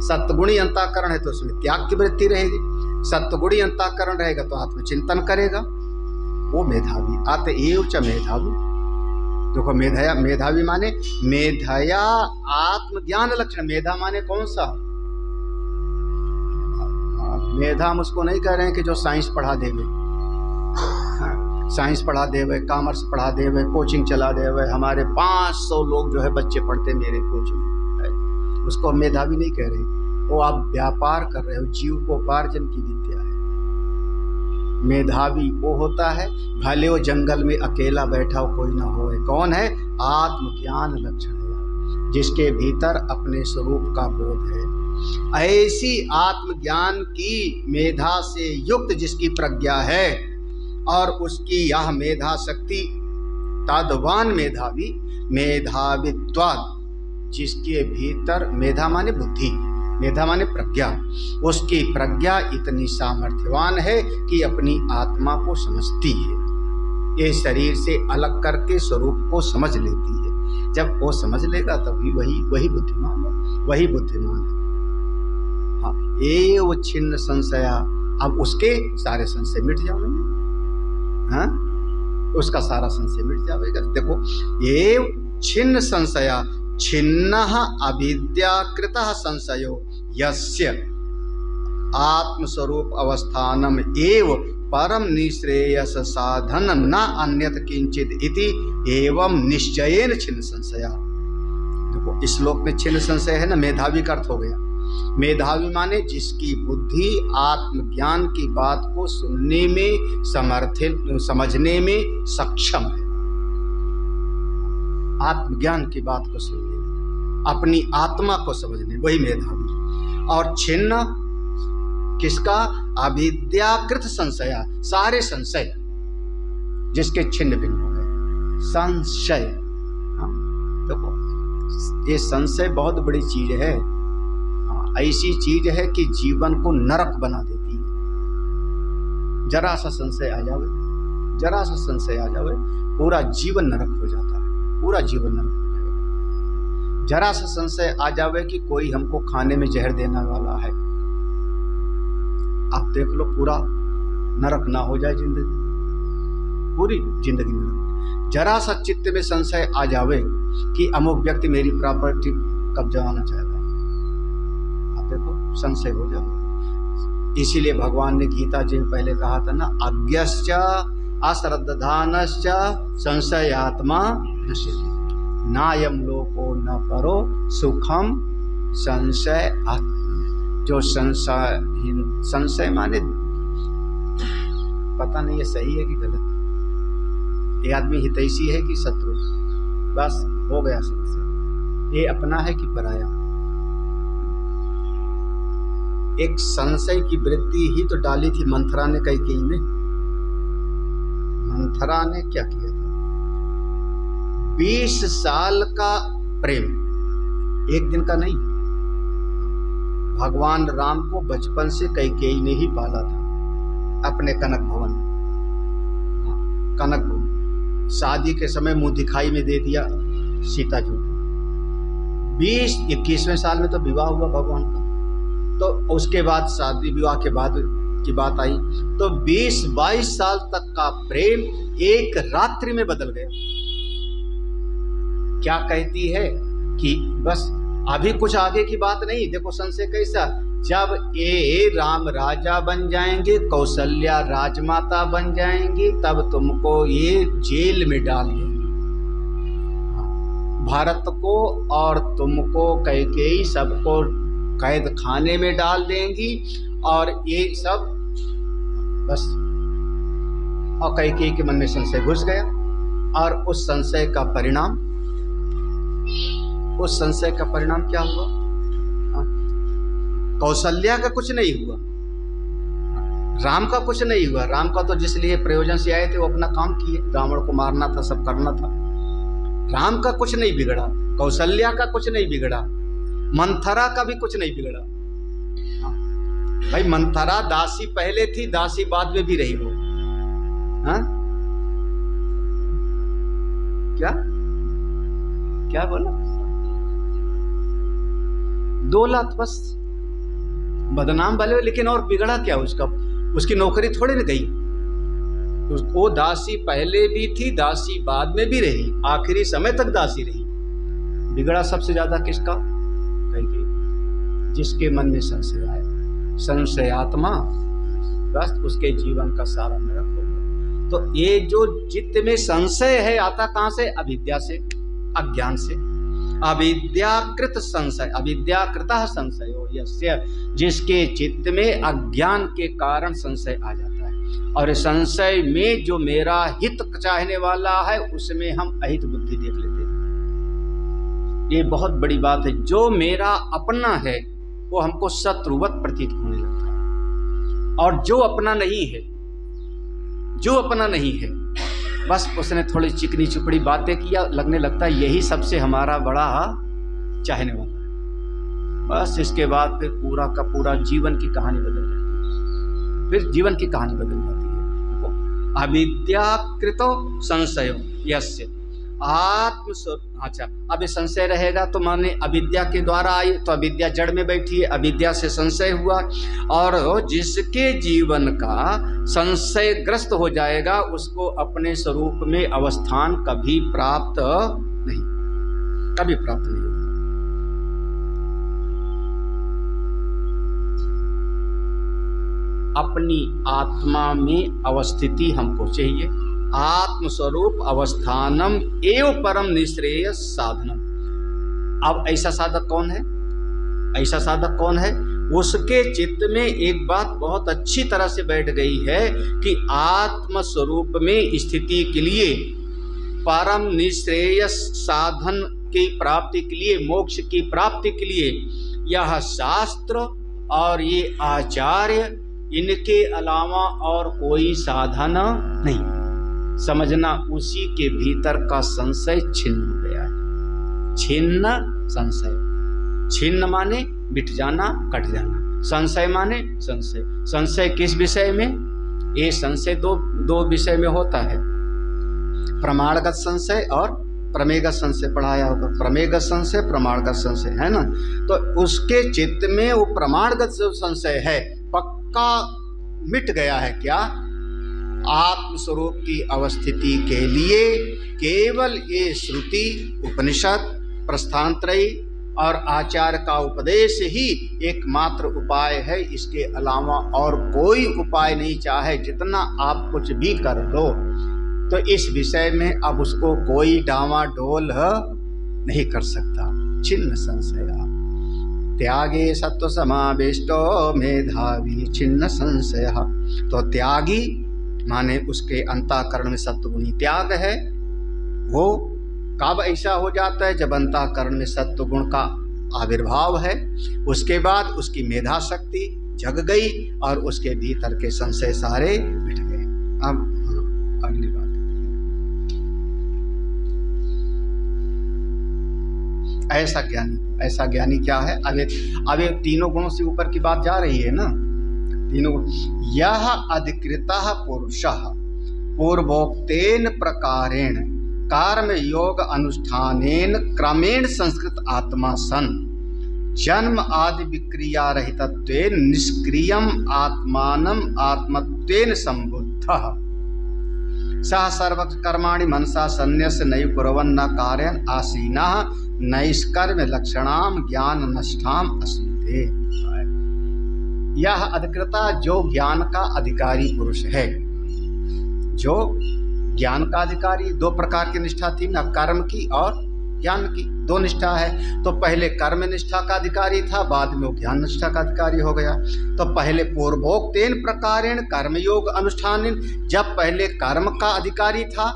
सत्वगुणी अंतःकरण है तो उसमें त्याग की वृत्ति रहेगी, सत्वगुणी अंतःकरण रहेगा तो आत्मचिंतन करेगा, वो मेधावी। अतएव च मेधावी, देखो मेधया, मेधावी माने मेधया आत्मज्ञान लक्षण। मेधा माने कौन सा? मेधा हम उसको नहीं कह रहे हैं कि जो साइंस पढ़ा देवे, साइंस पढ़ा देवे, कॉमर्स पढ़ा देवे, कोचिंग चला देवे। हमारे 500 लोग जो है बच्चे पढ़ते मेरे कोचिंग में, उसको मेधावी नहीं कह रहे, वो आप व्यापार कर रहे हो, जीविकोपार्जन की विद्या है। मेधावी वो होता है भले वो जंगल में अकेला बैठा हो कोई ना हो, कौन है? आत्मज्ञान लक्षण है, जिसके भीतर अपने स्वरूप का बोध है। ऐसी आत्मज्ञान की मेधा से युक्त जिसकी प्रज्ञा है और उसकी यह मेधा शक्ति तद्वान मेधावी, मेधावित्वाद, जिसके भीतर मेधा माने बुद्धि, मेधा माने प्रज्ञा, उसकी प्रज्ञा इतनी सामर्थ्यवान है कि अपनी आत्मा को समझती है, ये शरीर से अलग करके स्वरूप को समझ लेती है। जब वो समझ लेगा तभी वही बुद्धिमान है, वही बुद्धिमान है। हाँ, एव छिन्न संशया, अब उसके सारे संशय मिट जाएंगे। हाँ, उसका सारा संशय मिट जाएगा। देखो, एव छिन्न संशया, छिन्नः अविद्याकृतः संशयो यस्य आत्मस्वरूप अवस्थानम एव परम निश्रेयस साधन न अन्यत किंचित इति एवं निश्चयेन छिन्न संशया। देखो, इस श्लोक में छिन्न संशय है ना, मेधावी का अर्थ हो गया। मेधावी माने जिसकी बुद्धि आत्मज्ञान की बात को सुनने में समर्थित, समझने में सक्षम है, आत्मज्ञान की बात को सुनने में, अपनी आत्मा को समझने, वही मेधावी। और छिन्न किसका? अविद्याकृत संशया, सारे संशय जिसके छिन्न भिन्न हो गए, संशय। देखो, ये संशय बहुत बड़ी चीज है, ऐसी चीज है कि जीवन को नरक बना देती है। जरा सा संशय आ जावे, जरा सा संशय आ जावे, पूरा जीवन नरक हो जाता है, पूरा जीवन नरक हो जाएगा। जरा सा संशय आ जावे कि कोई हमको खाने में जहर देने वाला है, आप देख लो पूरा नरक ना हो जाए जिंदगी, पूरी जिंदगी नरक। जरा सा चित्त में संशय आ जावे कि अमुक व्यक्ति मेरी प्रॉपर्टी कब्जाना चाहता है, देखो संशय हो जाए। इसीलिए भगवान ने गीता जी में पहले कहा था ना, अज्ञश्च अश्रद्धानश्च संशयात्मा नश्यति, नायम लोको न परो सुखम संशय आत्मा। जो संशय माने पता नहीं ये सही है कि गलत, ये आदमी हितैषी है कि शत्रु, बस हो गया संशय, ये अपना है कि पराया। एक संशय की वृत्ति ही तो डाली थी मंथरा ने कैकेयी में। मंथरा ने क्या किया था? 20 साल का प्रेम, एक दिन का नहीं। भगवान राम को बचपन से कैकेयी ने ही पाला था अपने कनक भवन, कनक भवन। शादी के समय मुंह दिखाई में दे दिया सीता जी को। 21वें साल में तो विवाह हुआ भगवान का, तो उसके बाद शादी विवाह के बाद की बात आई, तो 20-22 साल तक का प्रेम एक रात्रि में बदल गया। क्या कहती है कि बस अभी कुछ आगे की बात नहीं। देखो संशय कैसा, जब ये राम राजा बन जाएंगे, कौशल्या राजमाता बन जाएंगी, तब तुमको ये जेल में डाल देंगे, भारत को और तुमको कैकेयी सबको कैद खाने में डाल देंगी, और ये सब बस। और कैकेयी के मन में संशय घुस गया, और उस संशय का परिणाम क्या हुआ? कौशल्या का कुछ नहीं हुआ, राम का कुछ नहीं हुआ। राम का तो जिस लिए प्रयोजन से आए थे वो अपना काम किए, रावण को मारना था, सब करना था। राम का कुछ नहीं बिगड़ा, कौशल्या का कुछ नहीं बिगड़ा, मंथरा का भी कुछ नहीं बिगड़ा। भाई मंथरा दासी पहले थी, दासी बाद में भी रही वो। हाँ, क्या बोला? दौलत बस, बदनाम भले, लेकिन और बिगड़ा क्या उसका? उसकी नौकरी थोड़ी न गई। वो दासी पहले भी थी, दासी बाद में भी रही, आखिरी समय तक दासी रही। बिगड़ा सबसे ज्यादा किसका? जिसके मन में संशय आए, संशयात्मा, बस उसके जीवन का सारा नरक हो गया। तो ये जो चित्त में संशय है आता कहां से? अविद्या से, अज्ञान से। अविद्याकृत संशय, अविद्याकृतः संशय हो यस्य, जिसके चित्त में अज्ञान के कारण संशय आ जाता है। और संशय में जो मेरा हित चाहने वाला है उसमें हम अहित बुद्धि देख लेते हैं। ये बहुत बड़ी बात है। जो मेरा अपना है वो हमको शत्रुवत प्रतीत होने लगता है, और जो अपना नहीं है, जो अपना नहीं है, बस उसने थोड़ी चिकनी चुपड़ी बातें किया, लगने लगता है यही सबसे हमारा बड़ा चाहने वाला है। बस इसके बाद फिर पूरा का पूरा जीवन की कहानी बदल जाती है, फिर जीवन की कहानी बदल जाती है। अविद्याकृतो संशयो यस्य आत्मस्वरूप। अच्छा, अब ये संशय रहेगा तो माने अविद्या के द्वारा आई, तो अविद्या जड़ में बैठी है, अविद्या से संशय हुआ, और जिसके जीवन का संशयग्रस्त हो जाएगा उसको अपने स्वरूप में अवस्थान कभी प्राप्त नहीं, कभी प्राप्त नहीं होगा। अपनी आत्मा में अवस्थिति हमको चाहिए। आत्मस्वरूप अवस्थानम एवं परम निश्रेय साधनम। अब ऐसा साधक कौन है? ऐसा साधक कौन है? उसके चित्त में एक बात बहुत अच्छी तरह से बैठ गई है कि आत्मस्वरूप में स्थिति के लिए, परम निश्रेय साधन की प्राप्ति के लिए, मोक्ष की प्राप्ति के लिए यह शास्त्र और ये आचार्य, इनके अलावा और कोई साधन नहीं। समझना, उसी के भीतर का संशय छिन्न हो गया है। छिन्न संशय, छिन्न माने मिट जाना, कट जाना, संशय माने संशय। संशय किस विषय में? ये संशय दो विषय में होता है, प्रमाणगत संशय और प्रमेयगत संशय पढ़ाया होगा। प्रमेयगत संशय, प्रमाणगत संशय, है ना। तो उसके चित्त में वो प्रमाणगत जो संशय है पक्का मिट गया है। क्या? आत्मस्वरूप की अवस्थिति के लिए केवल ये श्रुति, उपनिषद, प्रस्थानत्रयी और आचार्य का उपदेश ही एकमात्र उपाय है। इसके अलावा और कोई उपाय नहीं। चाहे जितना आप कुछ भी कर लो, तो इस विषय में अब उसको कोई डावाडोल नहीं कर सकता। छिन्न संशय त्यागे सत्व समाविष्टो मेधावी छिन्न संशय। तो त्यागी माने उसके अंतःकरण में सत्वगुणी त्याग है। वो कब ऐसा हो जाता है? जब अंतःकरण में सत्वगुण का आविर्भाव है, उसके बाद उसकी मेधा शक्ति जग गई और उसके भीतर के संशय सारे मिट गए। अब अगली बात, ऐसा ज्ञानी क्या है? अब ये तीनों गुणों से ऊपर की बात जा रही है ना। तीनों, यह अधिकृतः पुरुषः पूर्वोक्तेन प्रकारेण कर्म योग अनुष्ठानेन क्रमेण संस्कृत आत्मा सन जन्म आदि विक्रिया रहितत्वेन निष्क्रियम आत्मानम आत्मत्वेन संबुद्धः सह सर्वकर्माणि मनसा सन्न्यस्य नैव कुर्वन्न कार्यं आसीनः नैष्कर्म्य लक्षणाम ज्ञान नष्टाम अस्मिते। यह अधिकृता जो ज्ञान का अधिकारी पुरुष है, जो ज्ञान का अधिकारी, दो प्रकार की निष्ठा थी ना, कर्म की और ज्ञान की, दो निष्ठा है। तो पहले कर्म निष्ठा का अधिकारी था, बाद में वो ज्ञान निष्ठा का अधिकारी हो गया। तो पहले पूर्वोक्तेन प्रकारेण कर्मयोग अनुष्ठान, जब पहले कर्म का अधिकारी था,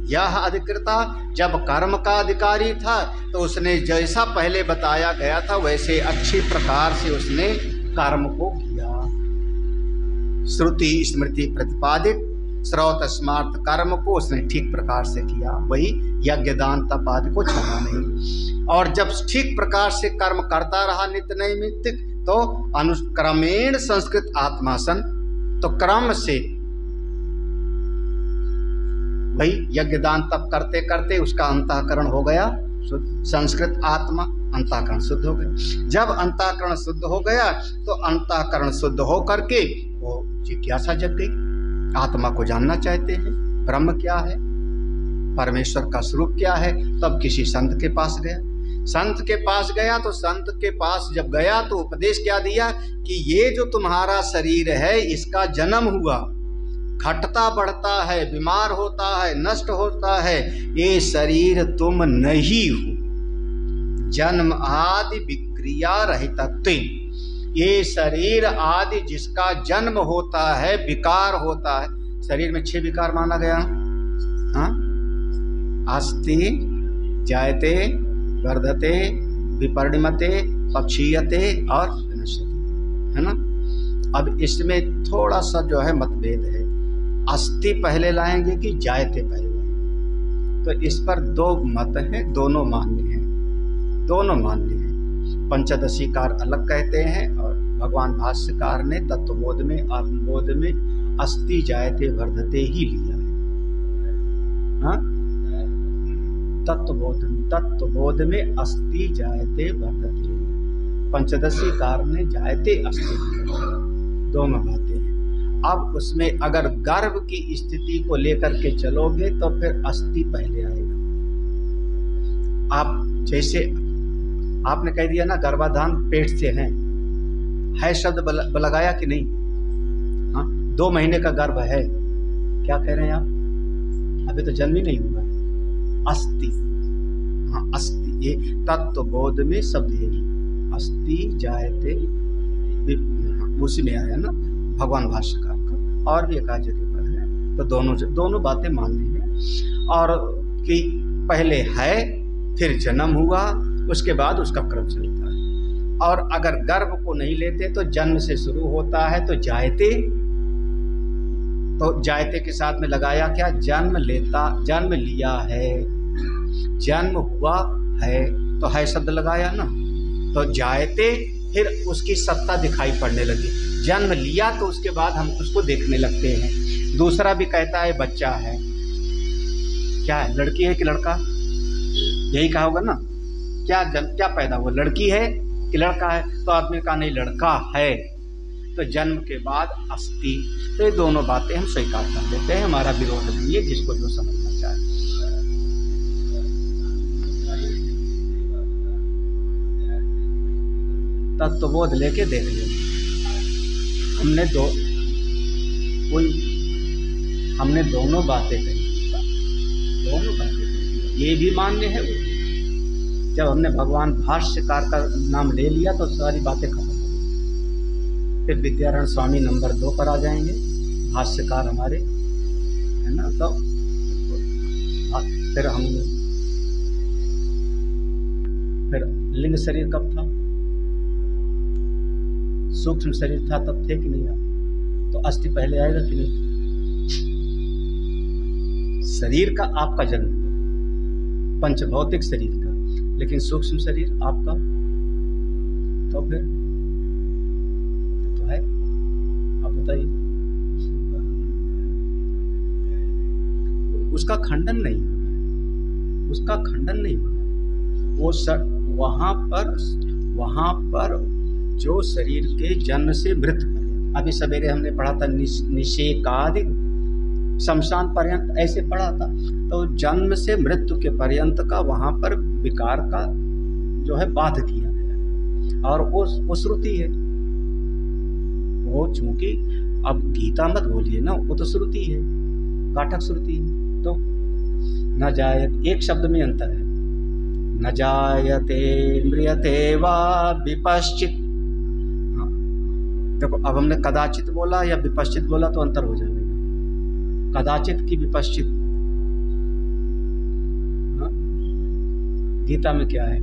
यह अधिकृता जब कर्म का अधिकारी था तो उसने जैसा पहले बताया गया था वैसे अच्छी प्रकार से उसने कर्म को किया। श्रुति स्मृति प्रतिपादित श्रौत स्मार्त कर्म को उसने ठीक प्रकार से किया, वही यज्ञ दान तप आदि को छोड़ा नहीं। और जब ठीक प्रकार से कर्म करता रहा नित्य नैमित्तिक, तो अनुक्रमेण संस्कृत आत्मासन, तो क्रम से भाई यज्ञ दान तप करते करते उसका अंतःकरण हो गया शुद्ध, संस्कृत आत्मा, अंतःकरण शुद्ध हो गया। जब अंतःकरण शुद्ध हो गया तो अंतःकरण शुद्ध हो करके वो जिज्ञासा जग गई, आत्मा को जानना चाहते हैं, ब्रह्म क्या है, परमेश्वर का स्वरूप क्या है। तब किसी संत के पास गया, संत के पास गया तो संत के पास जब गया तो उपदेश क्या दिया कि ये जो तुम्हारा शरीर है इसका जन्म हुआ, घटता बढ़ता है, बीमार होता है, नष्ट होता है। ये शरीर तुम नहीं हो। जन्म आदि विक्रिया रहित त्वं। ये शरीर आदि जिसका जन्म होता है, विकार होता है। शरीर में 6 विकार माना गया। हाँ, अस्ति, जायते, वर्धते, विपरिणमते, पक्षीयते और विनश्यति, है ना। अब इसमें थोड़ा सा जो है मतभेद है, अस्ति पहले लाएंगे कि जायते पहले लाएंगे। तो इस पर 2 मत हैं, दोनों मान्य हैं, दोनों मान्य हैं। पंचदशीकार अलग कहते हैं और भगवान भाष्यकार ने तत्वबोध में, आत्मबोध में अस्ति जायते वर्धते ही लिया है। हाँ, तत्वबोध में अस्ति जायते वर्धते, पंचदशीकार ने जायते अस्ति, दोनों बातें हैं। अब उसमें अगर गर्भ की स्थिति को लेकर के चलोगे तो फिर अस्ति पहले आएगा। आप जैसे आपने कह दिया ना, गर्भाधान पेट से है शब्द लगाया कि नहीं। हाँ, 2 महीने का गर्भ है, क्या कह रहे हैं आप, अभी तो जन्म ही नहीं हुआ है। अस्ति, हाँ अस्ति, ये तत्वबोध में शब्द यही अस्ति जायते, उसी में आया ना भगवान भाष्यकार का, और भी एक आध जगह पर है। तो दोनों बातें माननी है। और कि पहले है, फिर जन्म हुआ, उसके बाद उसका क्रम चलता है। और अगर गर्भ को नहीं लेते तो जन्म से शुरू होता है। तो जायते के साथ में लगाया क्या, जन्म लिया है, जन्म हुआ है, तो है शब्द लगाया ना। तो जायते, फिर उसकी सत्ता दिखाई पड़ने लगी। जन्म लिया तो उसके बाद हम उसको देखने लगते हैं। दूसरा भी कहता है बच्चा है, क्या है, लड़की है कि लड़का, यही कहा होगा ना। क्या पैदा हुआ, लड़की है कि लड़का है। तो आदमी का नहीं, लड़का है। तो जन्म के बाद अस्ति। तो ये दोनों बातें हम स्वीकार कर लेते हैं, हमारा विरोध नहीं है, जिसको जो समझना चाहे। तत्वबोध लेके देख लेंगे। हमने दोनों बातें कही, ये भी मान्य है। जब हमने भगवान भाष्यकार का नाम ले लिया तो सारी बातें खत्म हो गई। फिर विद्यारण स्वामी नंबर 2 पर आ जाएंगे, भाष्यकार हमारे, है ना। तो फिर लिंग शरीर कब था, सूक्ष्म शरीर था तब थे कि नहीं आप, तो अस्थि पहले आएगा कि नहीं। शरीर का आपका जन्म, पंचभौतिक शरीर का, लेकिन सूक्ष्म शरीर आपका, तो फिर तो है। आप बताइए, उसका खंडन नहीं होगा, वो वहां पर जो शरीर के जन्म से मृत्यु पर्यंत, अभी सवेरे हमने पढ़ा था निषेकादि शमशान पर्यंत, ऐसे पढ़ा था। तो जन्म से मृत्यु के पर्यंत का वहां पर विकार का जो है बाध किया गया, और वो श्रुति है। वो चूंकि अब गीता मत बोलिए ना, वो तो श्रुति है, काठक श्रुति है। तो न जायत, एक शब्द में अंतर है, न जायते म्रियते वा विपश्चित। हाँ, देखो अब हमने कदाचित बोला या विपश्चित बोला तो अंतर हो जाएगा। कदाचित की विपश्चित, हाँ? गीता में क्या है,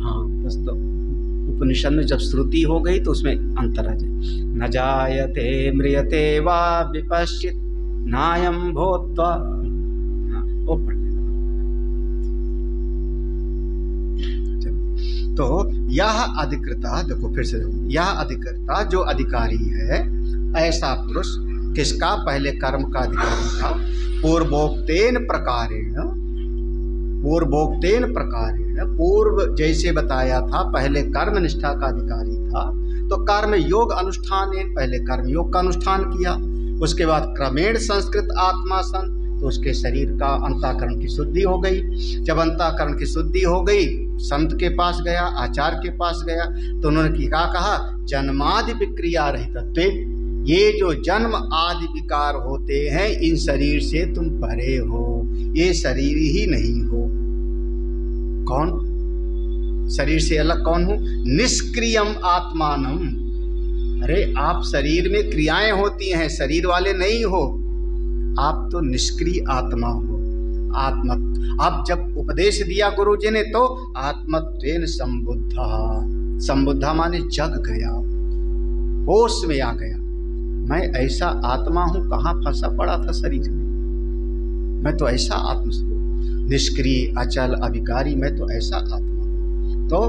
हाँ बस। तो उपनिषद में जब श्रुति हो गई तो उसमें अंतर आ जाए। न जायते म्रियते वा विपश्चित नायम भूत्वा, वो पढ़ लेना। तो यह अधिकृता, देखो फिर से, यह अधिकृता जो अधिकारी है, ऐसा पुरुष किसका, पहले कर्म का अधिकारी था। पूर्वोक्तेन प्रकारेण, पूर्व जैसे बताया था, पहले कर्म निष्ठा का अधिकारी था। तो कर्म योग अनुष्ठान, पहले कर्म योग का अनुष्ठान किया, उसके बाद क्रमेण संस्कृत आत्मा सन, तो उसके शरीर का अंतःकरण की शुद्धि हो गई। जब अंतःकरण की शुद्धि हो गई, संत के पास गया, आचार्य के पास गया, तो उन्होंने क्या कहा, जन्मादि विक्रिया रहितत्वे, ये जो जन्म आदि विकार होते हैं, इन शरीर से तुम परे हो, ये शरीर ही नहीं हो। कौन? शरीर से अलग कौन हो? निष्क्रियम आत्मानम। अरे आप शरीर में क्रियाएं होती हैं, शरीर वाले नहीं हो, आप तो निष्क्रिय आत्मा हो। आत्मा अब जब उपदेश दिया गुरु जी ने तो आत्मत्वेन संबुद्धा, संबुद्धा माने जग गया, होश में आ गया। मैं ऐसा आत्मा हूं, कहाँ फंसा पड़ा था शरीर में, मैं तो ऐसा आत्म निष्क्रिय अचल अविकारी, मैं तो ऐसा आत्मा हूं। तो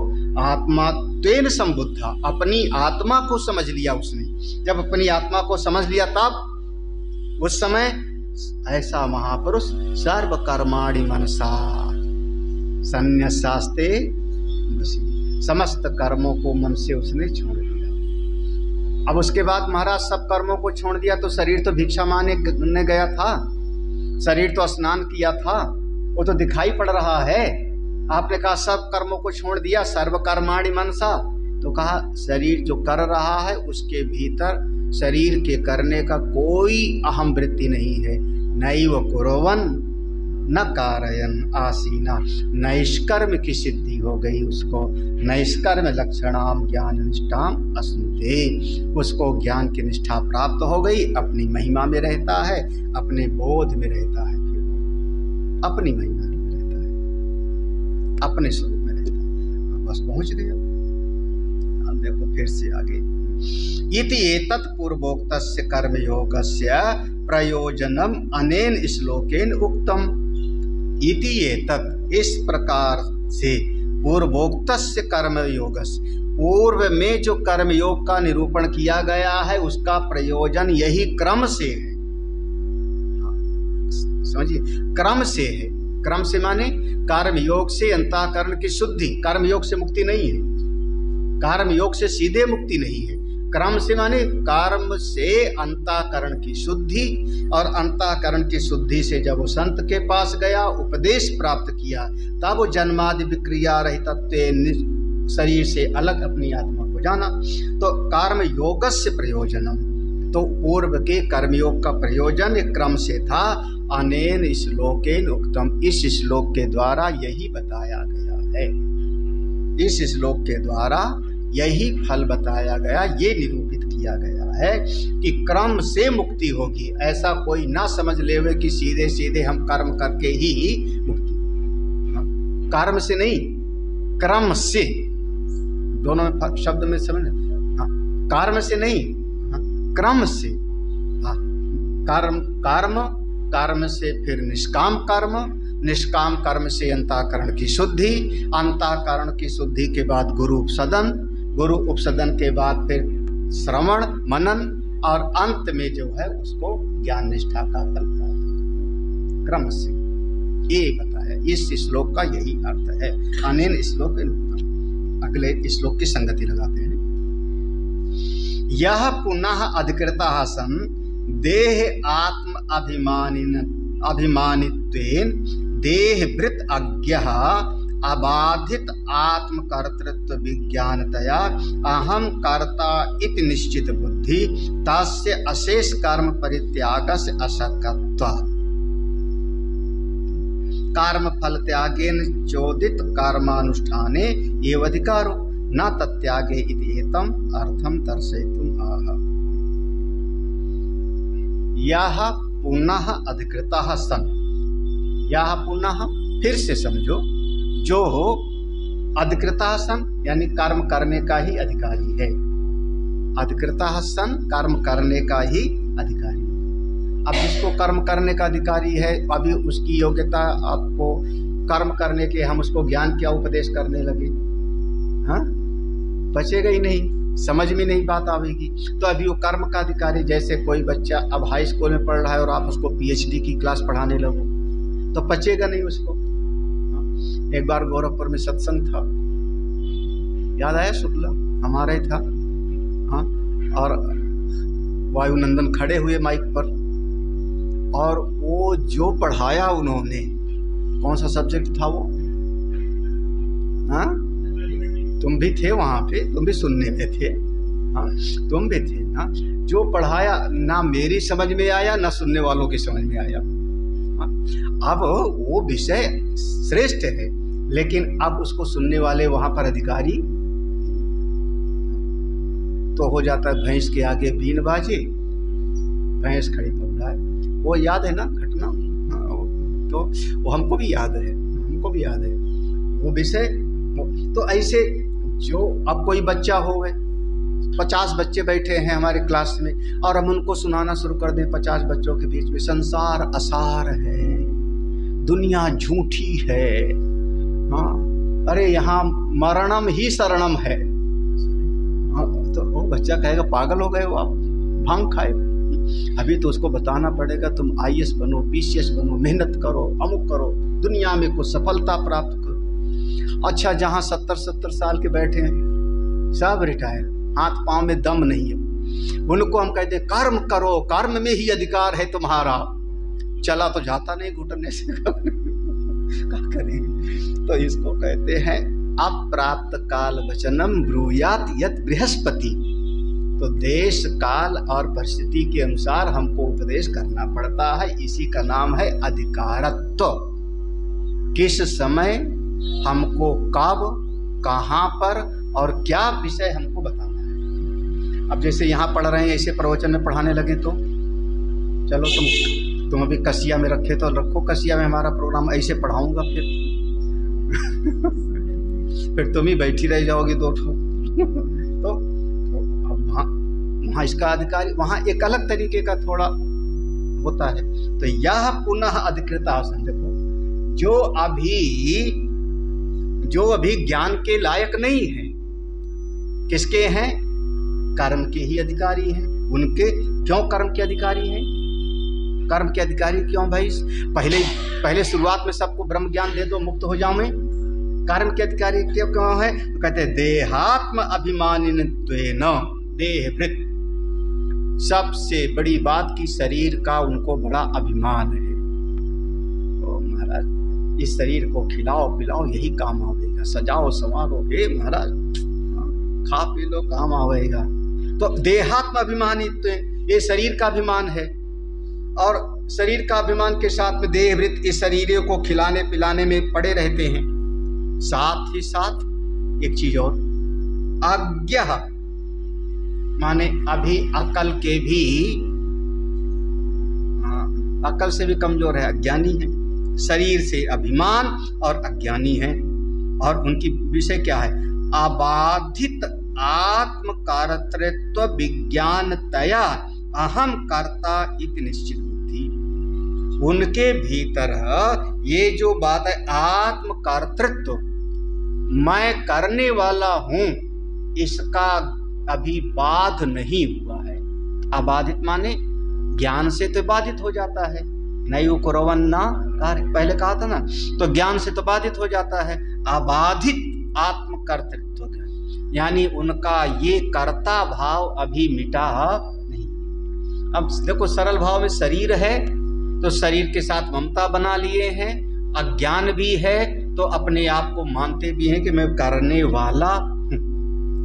आत्मा तेन संबुद्धा, अपनी आत्मा को समझ लिया उसने। जब अपनी आत्मा को समझ लिया तब उस समय ऐसा महापुरुष सर्व कर्माणि मनसा संन्यासास्ते, समस्त कर्मों को मन से उसने छोड़ दिया। अब उसके बाद महाराज सब कर्मों को छोड़ दिया तो शरीर तो भिक्षा मांगने गया था, शरीर तो स्नान किया था, वो तो दिखाई पड़ रहा है। आपने कहा सब कर्मों को छोड़ दिया, सर्व कर्माणि मनसा, तो कहा शरीर जो कर रहा है उसके भीतर शरीर के करने का कोई अहम वृत्ति नहीं है। नैव कुर्वन् न कारयन् आसीना, नैष्कर्म की सिद्धि हो गई उसको। नैष्कर्म लक्षणाम ज्ञान निष्ठाम अस्नुते, उसको ज्ञान की निष्ठा प्राप्त हो गई, अपनी महिमा में रहता है, अपने बोध में रहता है, फिर अपनी महिमा में रहता है, अपने स्वरूप में रहता है। बस पहुंच गया। अब देखो फिर से आगे, इति एतत् पूर्वोक्तस्य कर्मयोगस्य प्रयोजनम अनेन श्लोकेन उक्तम। इति एतत्, इस प्रकार से, पूर्वोक्तस्य कर्मयोगस्य, पूर्व में जो कर्मयोग का निरूपण किया गया है उसका प्रयोजन यही क्रम से है। समझिए, क्रम से है। क्रम से माने कर्मयोग से अंतःकरण की शुद्धि, कर्मयोग से मुक्ति नहीं है, कर्मयोग से सीधे मुक्ति नहीं है। क्रम से माने कर्म से अंतःकरण की शुद्धि, और अंतःकरण की शुद्धि से जब वो संत के पास गया, उपदेश प्राप्त किया, तब वो जन्मादि विक्रिया रहितत्व, शरीर से अलग अपनी आत्मा को जाना। तो कर्म योगस्य प्रयोजनम, तो पूर्व के कर्मयोग का प्रयोजन एक क्रम से था। अनेन श्लोकेन उक्तम, इस श्लोक के द्वारा यही बताया गया है। इस श्लोक के द्वारा यही फल बताया गया, ये निरूपित किया गया है कि क्रम से मुक्ति होगी। ऐसा कोई ना समझ लेवे कि सीधे सीधे हम कर्म करके ही मुक्ति, कर्म से नहीं, क्रम से, दोनों शब्द में समझ, कर्म से नहीं, क्रम से। कर्म से फिर निष्काम कर्म, निष्काम कर्म से अंतःकरण की शुद्धि, अंतःकरण की शुद्धि के बाद गुरु उपसदन, गुरु उपसदन के बाद फिर श्रवण मनन, और अंत में जो है उसको ज्ञान निष्ठा का फल प्राप्त, क्रम से। ये बताया, इस श्लोक का यही अर्थ है। अनेन श्लोक, अगले श्लोक की संगति लगाते हैं। यह पुनः अधिकृता सन देह आत्म अभिमानित्वेन देहभृत अज्ञः अबाधित आत्मकर्तृत्व विज्ञानतया अहम कर्ता इति निश्चित बुद्धि तस्य अशेष कर्म परित्यागस्य अशक्यत्वात् कर्म फल त्यागेन चोदित कर्मानुष्ठाने एव अधिकारो न तत्यागे इति एतम अर्थम दर्शयितुम आह। यह पुनः अधिकृतः सन, यह पुनः फिर से समझो, जो हो अधिकृतः सन यानी कर्म करने का ही अधिकारी है। अधिकृतः सन कर्म करने का ही अधिकारी है। अब जिसको कर्म करने का अधिकारी है, अभी उसकी योग्यता, आपको कर्म करने के हम उसको ज्ञान क्या उपदेश करने लगे, हाँ, बचेगा ही नहीं, समझ में नहीं बात आवेगी। तो अभी वो कर्म का अधिकारी, जैसे कोई बच्चा अब हाई स्कूल में पढ़ रहा है और आप उसको पीएचडी की क्लास पढ़ाने लगो तो पचेगा नहीं उसको। एक बार गोरखपुर में सत्संग था, याद आया, शुक्ला हमारा ही था, हाँ, और वायुनंदन खड़े हुए माइक पर, और वो जो पढ़ाया उन्होंने, कौन सा सब्जेक्ट था वो, हाँ, तुम भी थे वहाँ पे, तुम भी सुनने में थे, हाँ, तुम भी थे ना, जो पढ़ाया ना मेरी समझ में आया ना सुनने वालों की समझ में आया। हाँ, अब वो विषय श्रेष्ठ है, लेकिन अब उसको सुनने वाले वहां पर अधिकारी तो हो जाता है भैंस के आगे बीन बाजे, भैंस खड़ी पौड़ा है। वो याद है ना घटना? तो वो हमको भी याद है, हमको भी याद है वो विषय। तो ऐसे जो अब कोई बच्चा हो गए, 50 बच्चे बैठे हैं हमारे क्लास में, और हम उनको सुनाना शुरू कर दें 50 बच्चों के बीच में, संसार असार है, दुनिया झूठी है, हाँ, अरे यहाँ मरणम ही शरणम है। हाँ, तो वो बच्चा कहेगा पागल हो गए हो आप, भांग खाए। अभी तो उसको बताना पड़ेगा तुम IAS बनो, PCS बनो, मेहनत करो, अमुक करो, दुनिया में कुछ सफलता प्राप्त करो। अच्छा, जहाँ 70-70 साल के बैठे हैं सब रिटायर, हाथ पांव में दम नहीं है, उनको हम कहते हैं कर्म करो, कर्म में ही अधिकार है तुम्हारा। चला तो जाता नहीं घुटने से क्या करेंगे? तो इसको कहते हैं अप्राप्त काल वचनम ब्रूयात यत बृहस्पति। तो देश काल और परिस्थिति के अनुसार हमको उपदेश करना पड़ता है, इसी का नाम है अधिकारत्व। किस समय हमको कब कहाँ पर और क्या विषय हमको बताना है। अब जैसे यहाँ पढ़ रहे हैं, ऐसे प्रवचन में पढ़ाने लगे तो चलो तुम अभी कसिया में रखे तो रखो, कसिया में हमारा प्रोग्राम, ऐसे पढ़ाऊंगा फिर तुम ही बैठी रह जाओगी 2 ठो। तो अब वहाँ इसका अधिकारी, वहाँ एक अलग तरीके का थोड़ा होता है। तो यह पुनः अधिकृत आसन, देखो जो अभी ज्ञान के लायक नहीं है, किसके हैं? कर्म के ही अधिकारी हैं। उनके क्यों कर्म के अधिकारी हैं? कर्म के अधिकारी क्यों भाई? पहले शुरुआत में सबको ब्रह्म ज्ञान दे दो, मुक्त हो जाओ मैं। कर्म के अधिकारी क्यों है? तो कहते हैं देहात्म अभिमानित्वेन देहभृत। सबसे बड़ी बात की शरीर का उनको बड़ा अभिमान है। तो महाराज इस शरीर को खिलाओ पिलाओ, यही काम आवेगा, सजाओ संवारो, हे महाराज खा पी लो, काम आवेगा। तो देहात्म अभिमानित्व, ये शरीर का अभिमान है, और शरीर का अभिमान के साथ में देहवृत इस शरीर को खिलाने पिलाने में पड़े रहते हैं। साथ ही साथ एक चीज और, अज्ञ माने अभी अकल के भी, अकल से भी कमजोर है, अज्ञानी है। शरीर से अभिमान और अज्ञानी है। और उनकी विषय क्या है? अबाधित आत्म कर्तृत्व विज्ञानतया अहम कर्ता इति निश्चित बुद्धि। उनके भीतर ये जो बात है आत्म कर्तृत्व, मैं करने वाला हूं, इसका अभी बाध नहीं हुआ है। अबाधित माने ज्ञान से तो बाधित हो जाता है, नयु कुरवन्ना पहले कहा था ना, तो ज्ञान से तो बाधित हो जाता है। अबाधित आत्म कर्तृत्व, यानी उनका ये कर्ता भाव अभी मिटा नहीं। अब देखो सरल भाव में शरीर है तो शरीर के साथ ममता बना लिए हैं, अज्ञान भी है तो अपने आप को मानते भी हैं कि मैं करने वाला हूं,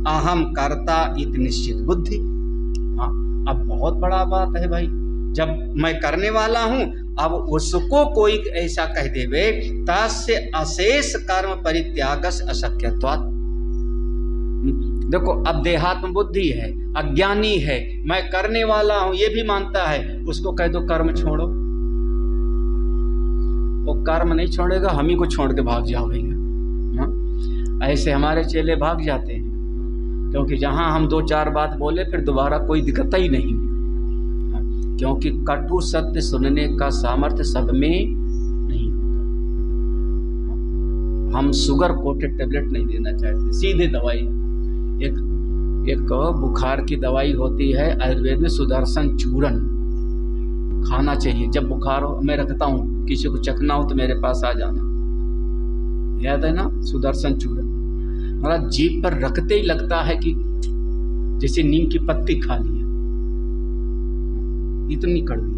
अहम कर्ता इति निश्चित बुद्धि। हाँ, अब बहुत बड़ा बात है भाई, जब मैं करने वाला हूं, अब उसको कोई ऐसा कह देवे तस्य अशेष कर्म परित्यागस अशक्यत्वात्। देखो अब देहात्म बुद्धि है, अज्ञानी है, मैं करने वाला हूं ये भी मानता है, उसको कह दो कर्म छोड़ो, वो कर्म नहीं छोड़ेगा, हम ही को छोड़ के भाग जाओगे। ऐसे हमारे चेले भाग जाते हैं, क्योंकि जहां हम 2-4 बात बोले फिर दोबारा कोई दिक्कत ही नहीं, क्योंकि कटु सत्य सुनने का सामर्थ्य सब में नहीं होता। हम शुगर कोटेड टेबलेट नहीं देना चाहते, सीधे दवाई। एक बुखार की दवाई होती है आयुर्वेद में, सुदर्शन चूर्ण खाना चाहिए जब बुखार हो। मैं रखता हूँ, किसी को चखना हो तो मेरे पास आ जाना, याद है ना, सुदर्शन चूर्ण। हमारा जीभ पर रखते ही लगता है कि जैसे नीम की पत्ती खा ली है, इतनी कड़वी,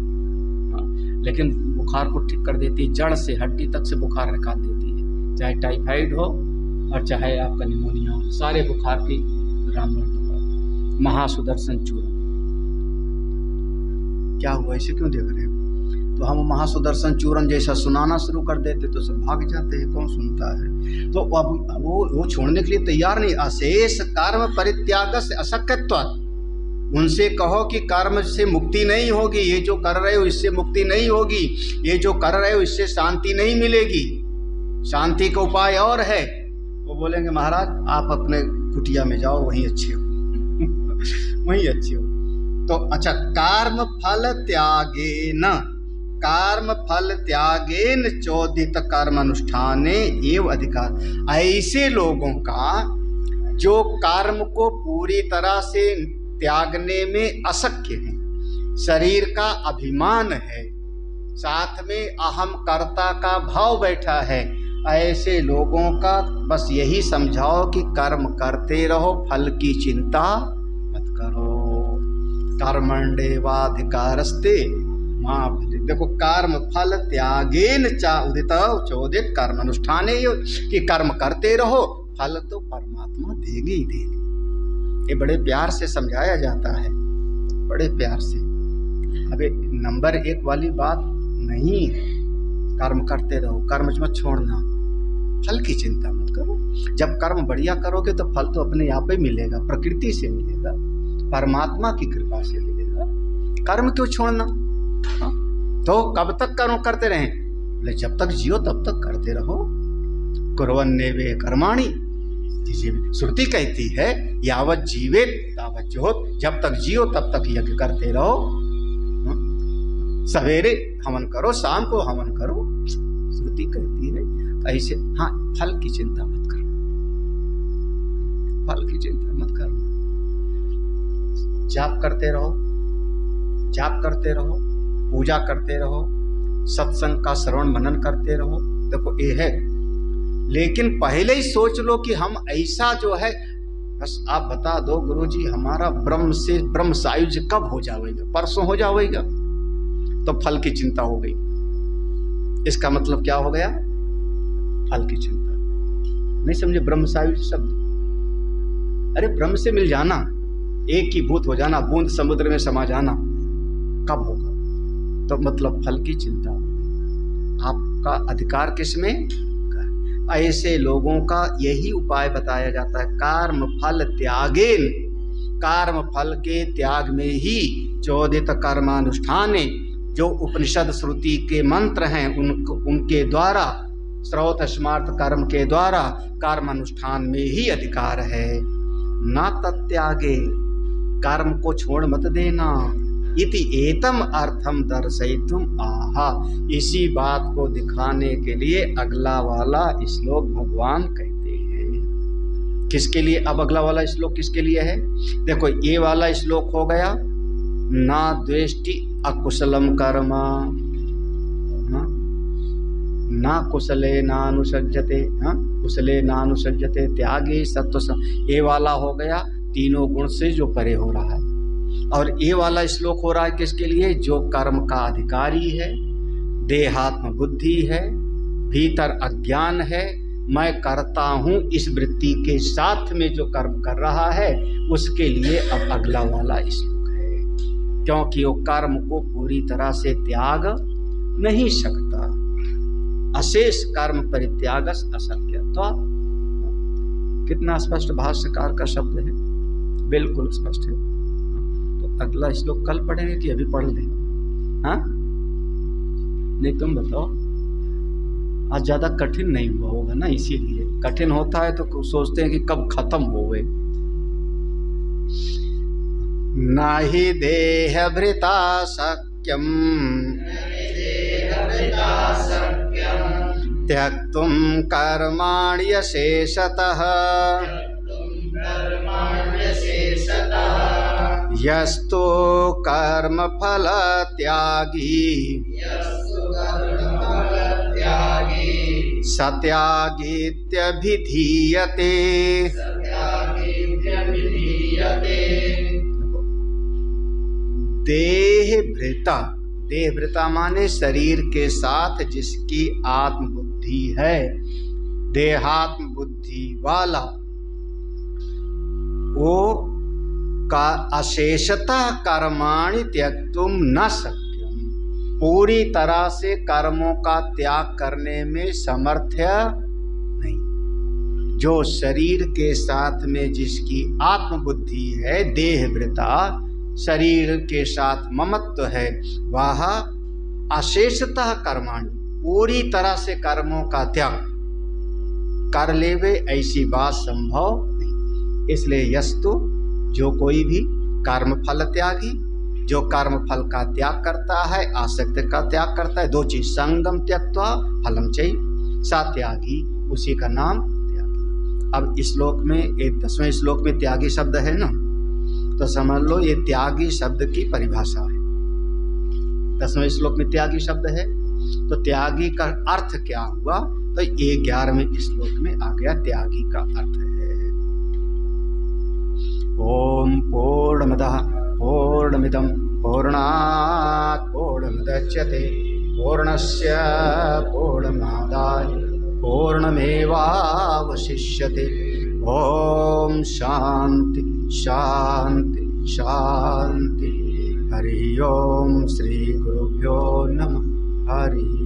लेकिन बुखार को ठीक कर देती है, जड़ से हड्डी तक से बुखार निकाल देती है। चाहे टाइफाइड हो और चाहे आपका निमोनिया हो, सारे बुखार की रामबाण। महासुदर्शन चूर्ण। क्या हुआ, इसे क्यों देख रहे हो? तो हम महासुदर्शन चूर्ण जैसा सुनाना शुरू कर देते तो सब भाग जाते हैं, कौन सुनता है? तो अब वो छोड़ने के लिए तैयार नहीं। अशेष कर्म परित्याग से अशक्यत्वात्, उनसे कहो कि कर्म से मुक्ति नहीं होगी, ये जो कर रहे हो इससे मुक्ति नहीं होगी, ये जो कर रहे हो इससे शांति नहीं मिलेगी, शांति का उपाय और है। वो बोलेंगे महाराज आप अपने कुटिया में जाओ, वहीं अच्छे हो वहीं अच्छे हो। तो अच्छा, कर्म फल त्यागेन, कर्म फल त्यागेन चोदित कर्म अनुष्ठाने एवं अधिकार। ऐसे लोगों का जो कर्म को पूरी तरह से त्यागने में अशक्य है, शरीर का अभिमान है, साथ में अहम कर्ता का भाव बैठा है, ऐसे लोगों का बस यही समझाओ कि कर्म करते रहो, फल की चिंता मत करो। कर्मण्येवाधिकारस्ते मां फले। देखो, कर्म फल त्यागेन चा उदित चोदित कर्म अनुष्ठाने, कि कर्म करते रहो, फल तो परमात्मा देगी ही देगी। ये बड़े प्यार से समझाया जाता है, बड़े प्यार से। अबे नंबर 1 वाली बात नहीं है, कर्म करते रहो, कर्म मत छोड़ना, फल की चिंता मत करो। जब कर्म बढ़िया करोगे तो फल तो अपने आप ही मिलेगा, प्रकृति से मिलेगा, परमात्मा की कृपा से मिलेगा। कर्म क्यों छोड़ना? तो कब तक कर्म करते रहें? बोले जब तक जियो तब तक करते रहो। कुर्वन्नेवे कर्माणि, श्रुति कहती है यावत जीवेत तावत जोत, जब तक जियो तब तक यज्ञ करते रहो। सवेरे हवन करो, शाम को हवन करो, श्रुति कहती है ऐसे। हाँ, फल की चिंता मत करना, फल की चिंता मत करना। जाप करते रहो, जाप करते रहो, पूजा करते रहो, सत्संग का श्रवण मनन करते रहो। देखो ये है, लेकिन पहले ही सोच लो कि हम ऐसा जो है, बस आप बता दो गुरुजी हमारा ब्रह्म से ब्रह्म सायुज्य कब हो जाएगा? परसों हो जाएगा। तो फल की चिंता हो गई। इसका मतलब क्या हो गया? फल की चिंता। नहीं समझे ब्रह्म सायुज्य शब्द? अरे ब्रह्म से मिल जाना, एक ही भूत हो जाना, बूंद समुद्र में समा जाना, कब होगा? तो मतलब फल की चिंता। आपका अधिकार किसमें? ऐसे लोगों का यही उपाय बताया जाता है, कर्म फल त्यागेन, कर्म फल के त्याग में ही चोदित कर्मानुष्ठाने, जो उपनिषद श्रुति के मंत्र हैं उनके द्वारा, श्रौत स्मार्त कर्म के द्वारा कर्म अनुष्ठान में ही अधिकार है। न तत्यागे, कर्म को छोड़ मत देना। इति एतम अर्थम दर्शयितुम आहा, इसी बात को दिखाने के लिए अगला वाला श्लोक भगवान कहते हैं। किसके लिए? अब अगला वाला श्लोक किसके लिए है? देखो, ये वाला श्लोक हो गया ना द्वेष्टि अकुशलम कर्म, ना कुशले नानुसज्जते, कुशले नानुसज्जते त्यागे सत्व। ये वाला हो गया तीनों गुण से जो परे हो रहा है। और ये वाला श्लोक हो रहा है किसके लिए? जो कर्म का अधिकारी है, देहात्म बुद्धि है, भीतर अज्ञान है, मैं करता हूँ इस वृत्ति के साथ में जो कर्म कर रहा है, उसके लिए अब अगला वाला श्लोक है। क्योंकि वो कर्म को पूरी तरह से त्याग नहीं सकता। अशेष कर्म परित्याग अशक्यत्वात्। कितना स्पष्ट भाष्यकार का शब्द है, बिल्कुल स्पष्ट है। अगला श्लोक कल पढ़ेंगे कि अभी पढ़ लें? हाँ, नहीं तुम बताओ। आज ज्यादा कठिन नहीं हुआ होगा ना, इसीलिए। कठिन होता है तो सोचते हैं कि कब खत्म होवे। नाहि देह भृता शक्यम त्यक्तुम कर्माण्यशेषतः यस्तु कर्म फल त्यागी सत्यागीत्यभिधीयते। देहभृता, देहभृता माने शरीर के साथ जिसकी आत्म बुद्धि है, देहात्म बुद्धि वाला, वो का अशेषतः कर्माणि त्यक्तुम न शक्यम, पूरी तरह से कर्मों का त्याग करने में समर्थ्य नहीं। जो शरीर के साथ में जिसकी आत्मबुद्धि है, देहवृता, शरीर के साथ ममत्व है, वह अशेषतः कर्माणि, पूरी तरह से कर्मों का त्याग कर लेवे, ऐसी बात संभव नहीं। इसलिए यस्तु, जो कोई भी कर्म फल त्यागी, जो कर्म फल का त्याग करता है, आसक्ति का त्याग करता है, दो चीज, संगम त्यक्त्वा फलम चैव, सा त्यागी, उसी का नाम त्यागी। अब इस श्लोक में, एक 10वें श्लोक में त्यागी शब्द है ना, तो समझ लो ये त्यागी शब्द की परिभाषा है। 10वें श्लोक में त्यागी शब्द है, तो त्यागी का अर्थ क्या हुआ, तो ये 11वें श्लोक में आ गया त्यागी का अर्थ है। ओम पूर्णमदः पूर्णमिदं पूर्णात् पूर्णमुदच्यते पूर्णस्य पूर्णमादाय पूर्णमेवावशिष्यते। ओम शांति शांति शांति। हरि ओम। श्री गुरुभ्यो नमः। हरि